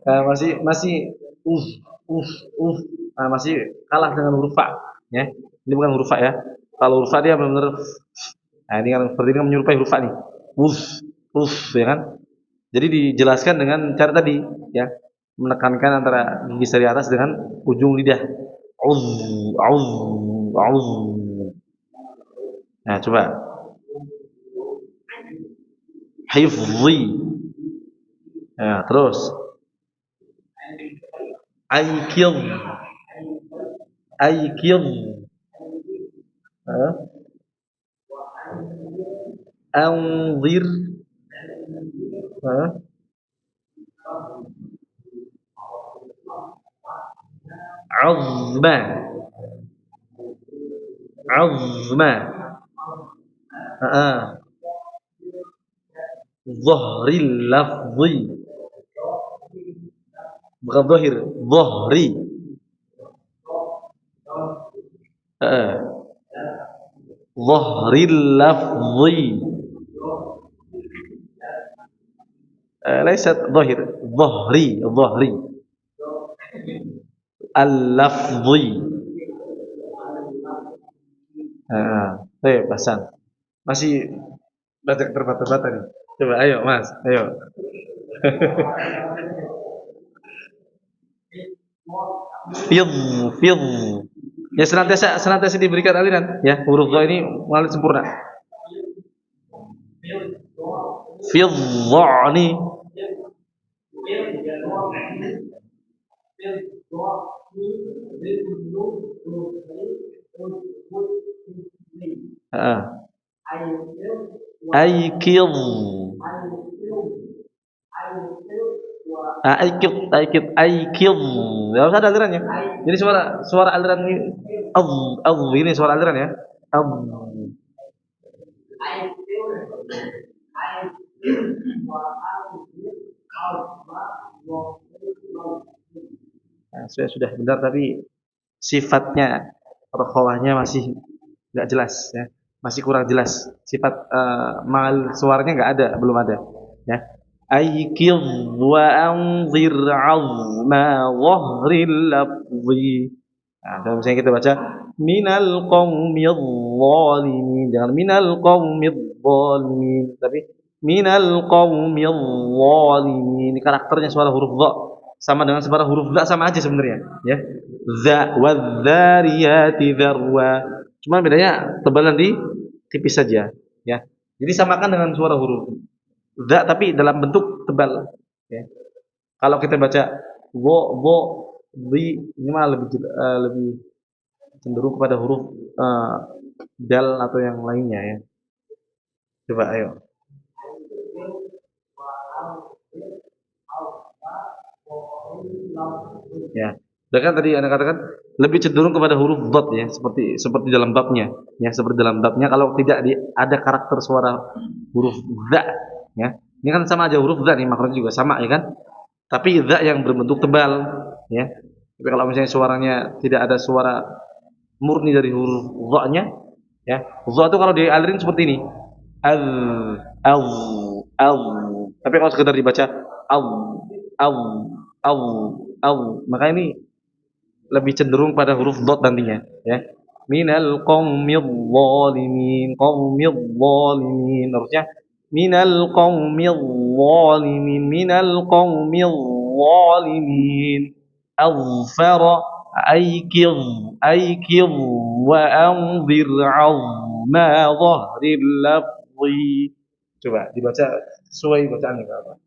Masih masih kalah dengan huruf fa ya. Ini bukan huruf fa ya. Kalau huruf fa dia benar-benar ini kan seperti ini kan menyerupai huruf fa nih. Ya kan? Jadi dijelaskan dengan cara tadi ya, menekankan antara gigi seri atas dengan ujung lidah. Coba. Hifzi. Terus. Aikidh. Aikidh. Anzir. Azma. Azma. Dhahril lafzi. Bukan dhahir, dhahri. Dhahril lafzi. Laysat dhahir, dhahri, dhahri. Al-lafzi. Pasan. Masih banyak terbata-bata nih. Coba ayo Mas, ayo. Fidh. Ya senantiasa diberikan aliran ya. Huruf dha ini mengalir sempurna. Fidhani. Aikidh. Aikidh. Ya harus ada alirannya. Jadi suara aliran ini ini suara aliran ya. Sudah benar tapi sifatnya rokhawahnya masih nggak jelas ya. masih kurang jelas. Sifat mal suaranya nggak ada, belum ada. Ya. Aikid wa anzir azma zahril lafzi. Nah, kalau misalnya kita baca minal qaumidz zalimin, jangan minal qaumidz zalimin, tapi minal qaumidz zalimin. Ini karakternya suara huruf dha sama dengan suara huruf dha sama aja sebenarnya, ya. Dza wadzariyati dzarwa. Cuma bedanya tebalan di tipis saja, ya. Jadi samakan dengan suara huruf dza tapi dalam bentuk tebal, ya. Kalau kita baca wo di ini mah lebih cenderung kepada huruf dal atau yang lainnya, ya. Coba ayo. Ya. Dan tadi Anda katakan lebih cenderung kepada huruf dot, ya, seperti dalam babnya, ya, seperti dalam babnya kalau tidak ada karakter suara huruf dza, ya. Ini kan sama aja huruf dza nih, makronya juga sama, ya kan? Tapi dza yang berbentuk tebal, ya. Tapi kalau misalnya suaranya tidak ada suara murni dari huruf dha-nya, ya. Dha itu kalau dialirin seperti ini. Al al al. Tapi kalau sekedar dibaca al al al al, maka ini lebih cenderung pada huruf dot nantinya, ya. Minal qaumidz zalimin, harusnya minal qaumidz zalimin. Aghfara aikid wa anzir azma zahril lafzi. Coba dibaca sesuai bacaannya apa?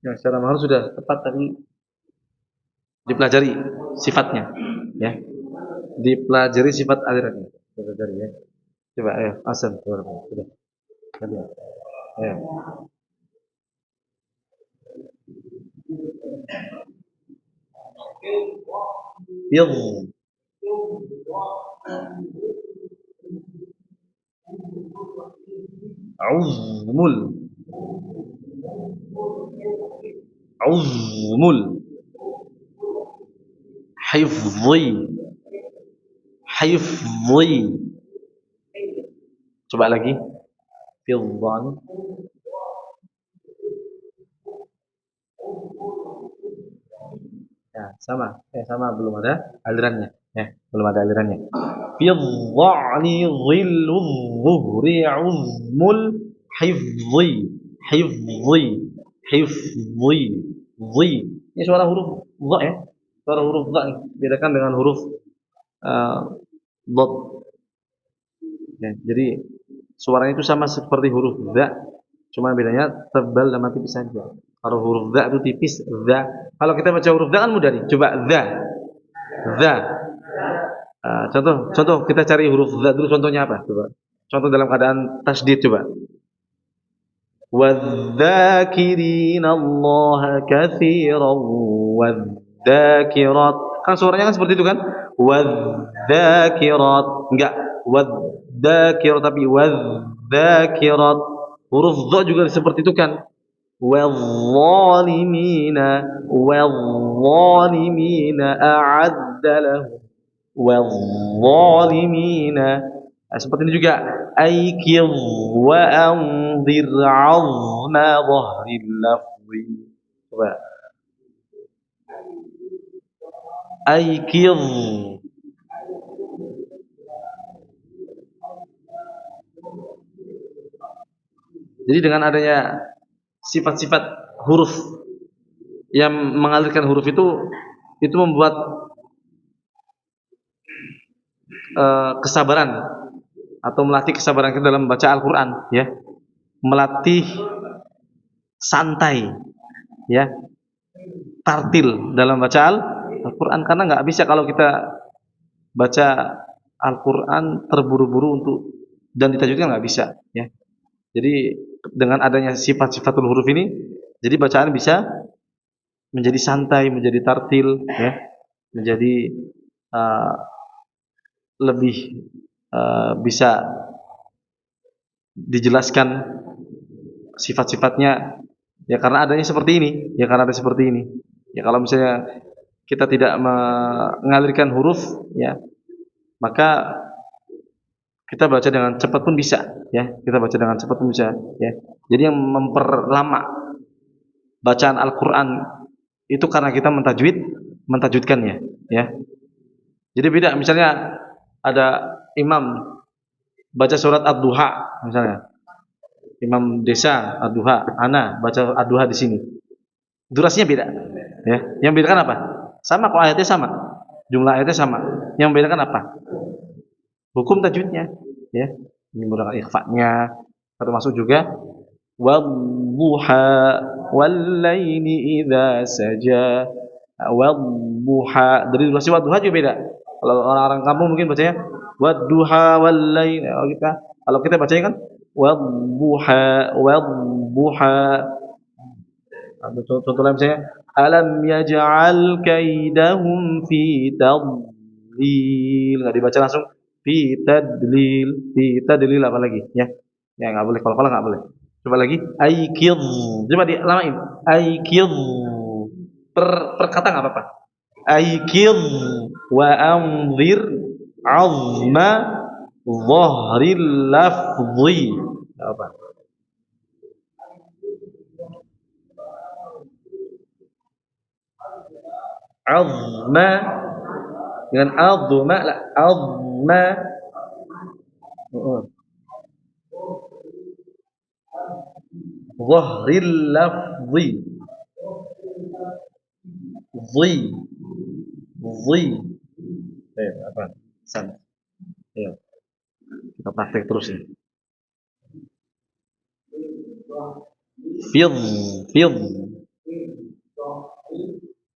Ya, secara mahal sudah tepat, tapi dipelajari sifatnya, ya. Dipelajari sifat alirannya. Dipelajari, ya. Coba ayo, Hasan, sudah. Ayo. Yadh. Auzmul. Auzmul. Hifzi. Hifzi. Coba lagi. Fidhan. Ya, sama belum ada alirannya, ya, belum ada alirannya. Fidhani dhillul zuhri uzmul hifzi. Hifzi. Hifzi. Zi. Ini suara huruf dha, ya. Suara huruf dha nih, bedakan dengan huruf dot. Ya, jadi suaranya itu sama seperti huruf dha, cuma bedanya tebal dan tipis saja. Kalau huruf dha itu tipis, dha. Kalau kita baca huruf dha kan mudah nih. Coba dha. Dha. Contoh kita cari huruf dha dulu, contohnya apa? Coba. Contoh dalam keadaan tasydid, coba. Wadz-dzakirina Allaha katsiran wadz-dzakirat. Kan suaranya kan seperti itu kan? Wadz-dzakirat. Enggak, wadz-dzakirat, tapi wadz-dzakirat. Huruf dha juga seperti itu kan? Wadh-dhalimina a'adda lahum. Wadh-dhalimina. Seperti ini juga. Aikid wa anzir 'azma dhahril lafzi. Coba. Aikid. Jadi dengan adanya sifat-sifat huruf yang mengalirkan huruf itu membuat kesabaran atau melatih kesabaran kita dalam membaca Al-Qur'an, ya. Melatih santai, ya. Tartil dalam baca Al-Qur'an, karena nggak bisa kalau kita baca Al-Qur'an terburu-buru untuk dan ditajwidkan, nggak bisa, ya. Jadi dengan adanya sifat-sifatul huruf ini, jadi bacaan bisa menjadi santai, menjadi tartil, ya, menjadi lebih bisa dijelaskan sifat-sifatnya, ya, karena adanya seperti ini, ya, karena ada seperti ini. Ya, kalau misalnya kita tidak mengalirkan huruf, ya, maka kita baca dengan cepat pun bisa, ya. Kita baca dengan cepat pun bisa, ya. Jadi yang memperlama bacaan Al-Qur'an itu karena kita mentajwidkannya, ya. Jadi beda, misalnya ada imam baca surat Ad-Duha misalnya. Imam desa Ad-Duha, ana baca Ad-Duha di sini. Durasinya beda, ya. Yang bedakan apa? Sama kok, ayatnya sama. Jumlah ayatnya sama. Yang membedakan apa? Hukum tajwidnya, ya. Ini menggunakan ikhfa-nya, termasuk juga wadduha wallaili idza saja. Wadduha, dari durasi wadduha juga beda. Kalau orang-orang kampung mungkin bacanya wadduha wallaili. Kalau kita bacanya kan wadduha wadduha. Contoh lain misalnya alam yaj'al kaidahum fi tadlil, nggak dibaca langsung fi tadlil apa lagi, ya, ya nggak boleh, kalau nggak boleh. Coba lagi aikid, coba dilamain aikid, per kata nggak apa-apa. Aikid wa anzir azma dhahril lafzi, nggak apa. Azma dengan azma, la azma. Dhahril lafzi, zi zi. Apa? Sana. Ayo. Kita praktek terus ini. Fidh, fidh.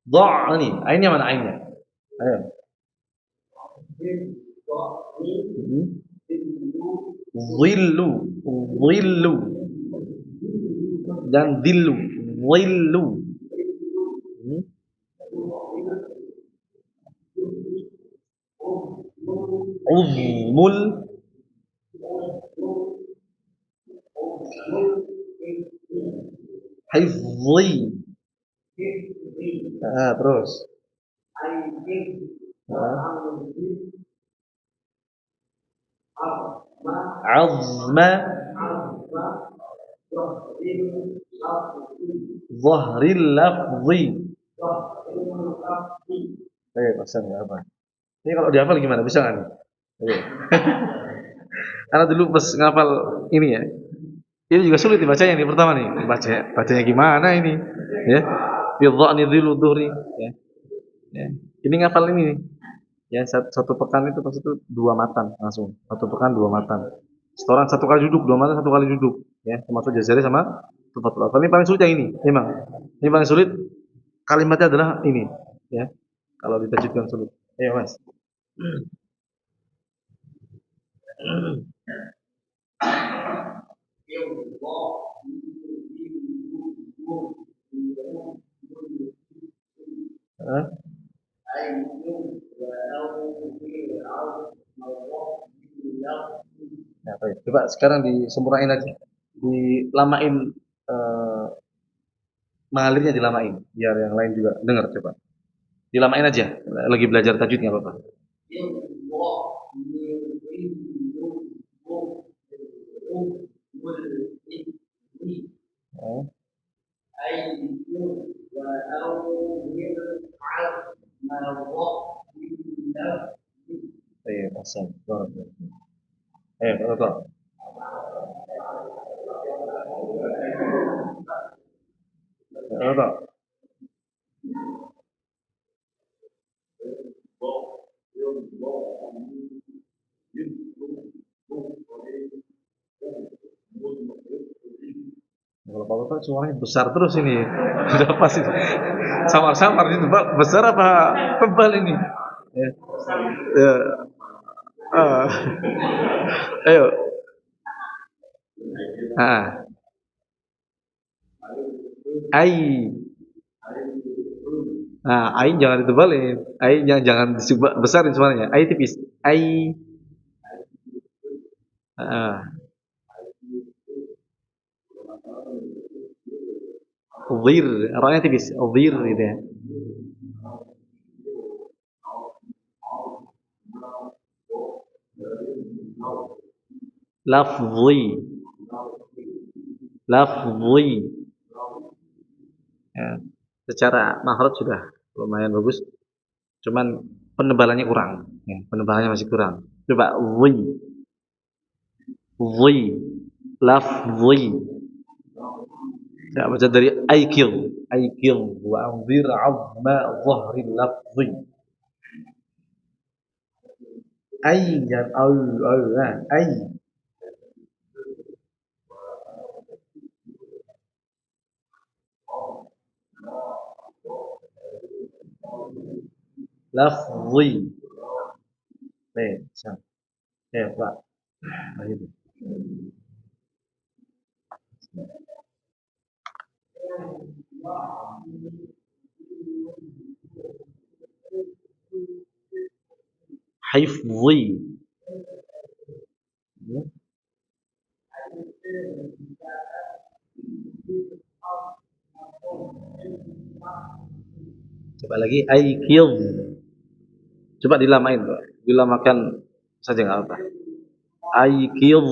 Dha' ini, ainnya mana ainnya? Ayo. Dhillu, dhillu. Dan dhillu, dhillu. Uzmul hifzi. Terus azma dhahril lafzi. Pasang apa? Ini kalau dihafal gimana? Bisa kan? Karena dulu pas ngafal ini, ya, ini juga sulit dibacanya nih pertama nih. Bacanya gimana ini? Ya. Bidhani dhilu dhuhri, ya. Ya. Ini ngafal ini nih. Ya, satu pekan itu pasti itu 2 matan langsung. Satu pekan 2 matan. Setoran 1 kali duduk, 2 matan 1 kali duduk, ya. Termasuk jazari sama tufatul. Tapi paling sulit yang ini, memang. Ini paling sulit, kalimatnya adalah ini, ya. Kalau ditajwidkan sulit. Ayo, Mas. Nah, baik. Coba sekarang disempurnain aja, dilamain, mengalirnya dilamain, biar yang lain juga dengar. Coba dilamain aja, lagi belajar tajwid nggak apa-apa. Ayo, pasang. Ayo, kalau apa? Kalau Pak suaranya besar terus ini. Udah pasti samar-samar itu, Pak. Besar apa tebal ini? Ya. Ya. Ayo. Ai. Nah, ai jangan ditebalin. Ai jangan besarin suaranya. Ai tipis. Ai. Dhir, ranya tipis. Dhir gitu ya. lafzi, lafzi. Ya, secara makhraj sudah lumayan bagus, cuman penebalannya kurang. Ya, penebalannya masih kurang. Coba zi, lafzi. Ya, baca dari aikil, aikil wa anzir 'azma dhahril lafzi. Ay dan ay. Lafzi. Sama. Pak. Nah, itu. Hifzi. Ya. Coba lagi aikil. Coba dilamain, Pak. Dilamakan saja enggak apa. Aikil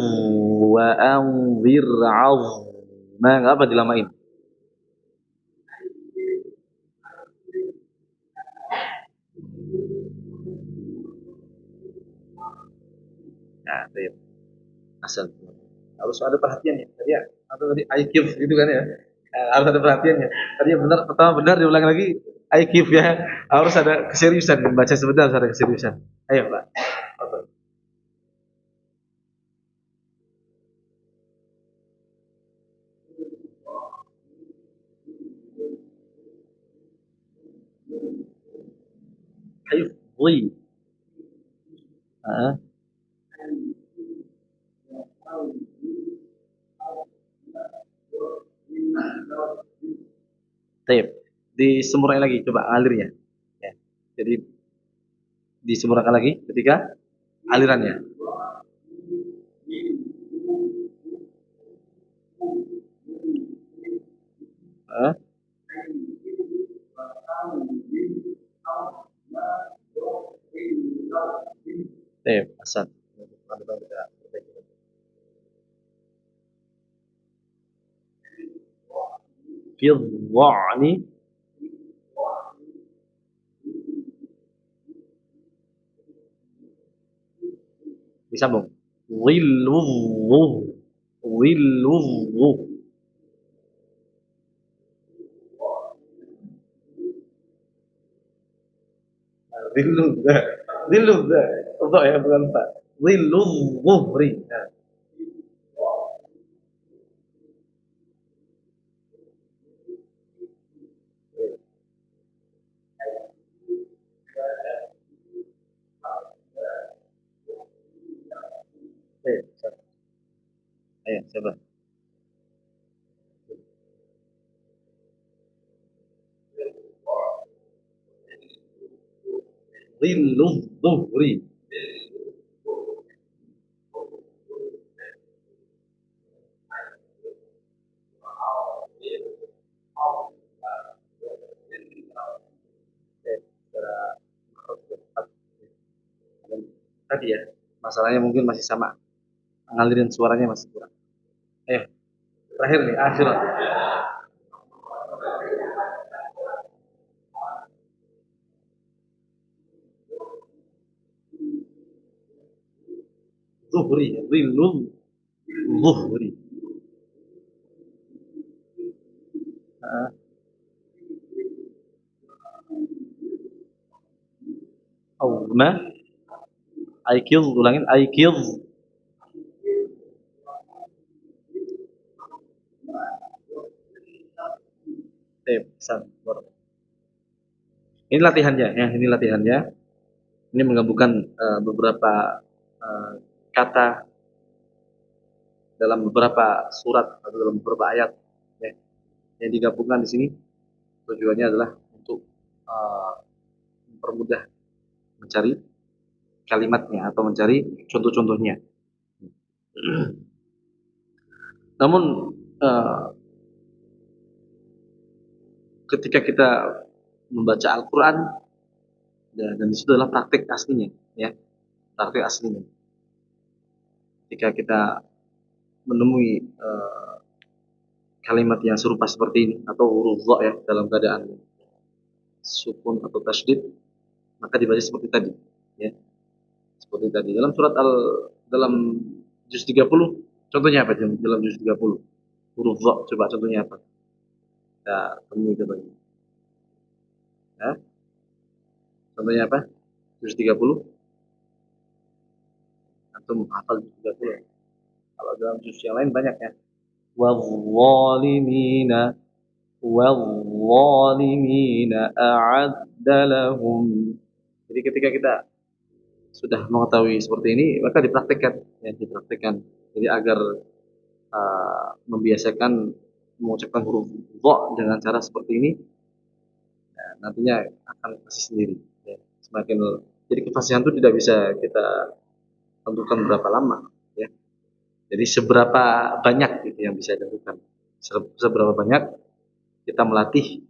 wa anzir 'azma. Enggak apa dilamain. Nah, itu asal. Harus ada perhatiannya. Tadi ya, atau tadi IQ gitu kan ya. Harus ada perhatiannya. Tadi yang benar, pertama benar diulang lagi IQ ya. Harus ada keseriusan membaca sebentar, harus ada keseriusan. Ayo, Pak. Hifzi. Heeh. Taib. Disemurai lagi coba alirnya. Ya. Jadi disemuraikan lagi ketika alirannya. Heeh. Taib, asal. Fidhani disambung. Dhilluhu. Dhilluhu. Dhillu. Dhillu. Untuk ya bukan Pak. Dhillu dhuhri. Nah. Ayo, coba. Dhillu dhuhri. Tadi ya, masalahnya mungkin masih sama. Ngalirin suaranya masih kurang. Ayo, terakhir nih, akhirat. Zuhri, dhillul zuhri. Auma, aikil, ulangin aikil. Pesan. Ini latihannya, ya. Ini latihannya. Ini menggabungkan beberapa kata dalam beberapa surat atau dalam beberapa ayat, ya, yang digabungkan di sini. Tujuannya adalah untuk mempermudah mencari kalimatnya atau mencari contoh-contohnya. Namun ketika kita membaca Al-Quran, dan itu adalah praktik aslinya, ya, praktik aslinya. ketika kita menemui kalimat yang serupa seperti ini atau huruf dha ya dalam keadaan sukun atau tasydid, maka dibaca seperti tadi ya. Seperti tadi dalam juz 30 contohnya apa dalam juz 30 huruf dha, coba contohnya apa? Kita temui coba. Ya. Contohnya apa? Juz 30 atau hafal juz 30. Kalau dalam juz yang lain banyak ya. Wadh-dhalimina a'adda lahum. Jadi ketika kita sudah mengetahui seperti ini, maka dipraktikkan ya, dipraktikkan. Jadi agar membiasakan mengucapkan huruf dha dengan cara seperti ini, ya, nantinya akan pasti sendiri ya. Semakin jadi kefasihan itu tidak bisa kita tentukan berapa lama ya. Jadi seberapa banyak gitu yang bisa dilakukan. Seberapa banyak kita melatih,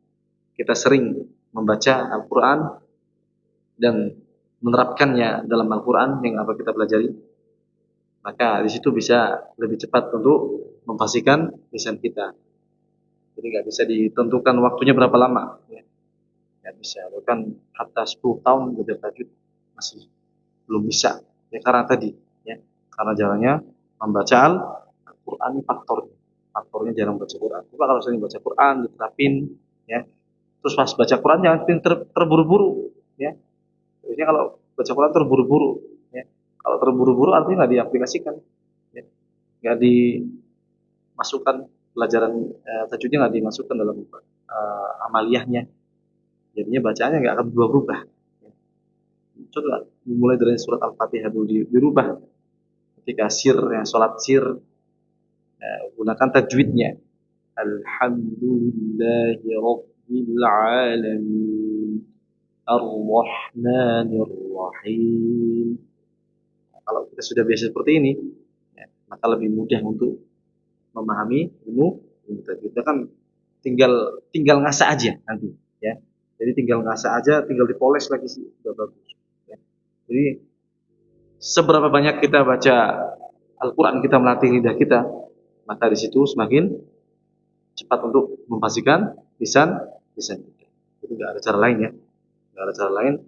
kita sering membaca Al-Qur'an dan menerapkannya dalam Al-Qur'an yang apa kita pelajari, maka di situ bisa lebih cepat untuk memfasihkan lisan kita. Jadi nggak bisa ditentukan waktunya berapa lama ya. Nggak bisa, bahkan hatta 10 tahun belajar tajwid masih belum bisa ya, karena tadi ya, karena jalannya membaca Al-Qur'an faktornya jarang baca Quran. Coba kalau sering baca Quran diterapin ya, terus pas baca Quran jangan terburu-buru ya. Biasanya kalau baca Quran terburu-buru ya, kalau terburu-buru artinya nggak diaplikasikan ya, nggak dimasukkan pelajaran tajwidnya, nggak dimasukkan dalam amaliyahnya, jadinya bacaannya nggak akan berubah. Coba dimulai dari surat Al-Fatihah dulu dirubah ketika sholat sir, gunakan tajwidnya. Alhamdulillahi Rabbil Alamin Ar-Rahmanir Rahim. Kalau kita sudah biasa seperti ini ya, maka lebih mudah untuk memahami ilmu tajwid. Kita kan tinggal ngasah aja nanti ya. Jadi tinggal ngasah aja, tinggal dipoles lagi sih, sudah bagus ya. Jadi seberapa banyak kita baca Al-Qur'an, kita melatih lidah kita, maka di situ semakin cepat untuk memfasihkan lisan kita. Jadi nggak ada cara lain ya. Nggak ada cara lain.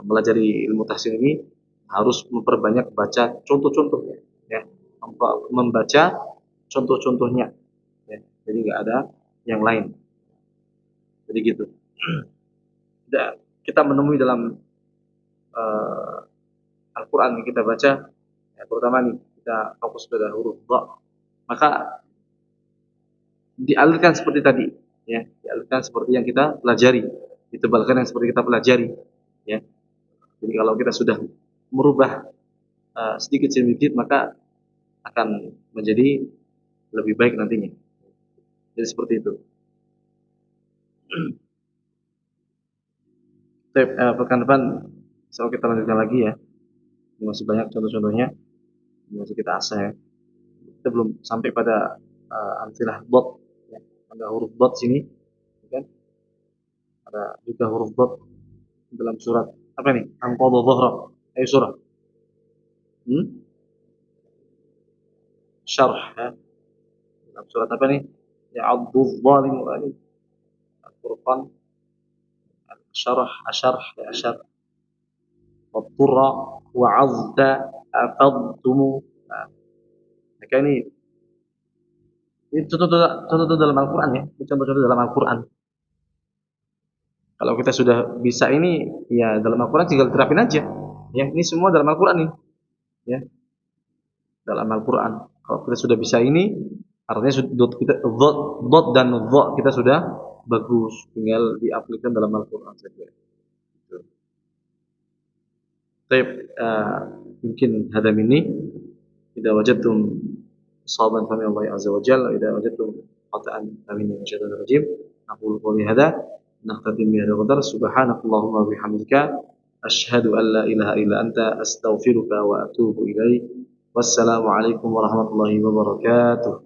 Melajari ilmu tahsin ini harus memperbanyak baca contoh-contohnya ya. Membaca contoh-contohnya ya. Jadi nggak ada yang lain. Jadi gitu. Kita menemui dalam Al-Quran yang kita baca ya, terutama nih kita fokus pada huruf dha, maka dialirkan seperti tadi ya, dialirkan seperti yang kita pelajari, ditebalkan yang seperti kita pelajari ya. Jadi kalau kita sudah merubah sedikit-sedikit, maka akan menjadi lebih baik nantinya. Jadi seperti itu. Pekan depan so kita lanjutkan lagi ya. Masih banyak contoh-contohnya, masih kita asah ya. Kita belum sampai pada amsilah dot ya. Ada huruf dot sini kan, ada juga huruf dot dalam surat apa nih, An-Qadha Dhahra, ayo surah syarh ya. Dalam surat apa nih, ya Abdul Zalim Al-Furqan, asyarh ya asyarh Watturra wa'azda afadtumu. Nah, maka ini contoh-contoh dalam Al-Quran ya. Ini contoh-contoh dalam Al-Quran. Kalau kita sudah bisa ini, ya dalam Al-Quran tinggal terapin aja. Ya, ini semua dalam Al-Quran nih. Ya, dalam Al-Quran. Kalau kita sudah bisa ini, artinya dot dan dha kita sudah bagus. Tinggal diaplikasikan dalam Al-Quran saja. Mungkin hadam ini idza wajadtum sawaban fa min Allah azza wa jalla, idza wajadtum qata'an fa min syaitanir rajim. Aqulu qouli hadza naqtadim bi hadha qadar, subhanakallahumma wa bihamdika asyhadu an la ilaha illa anta astaghfiruka wa atubu ilaik. Wassalamu alaikum warahmatullahi wabarakatuh.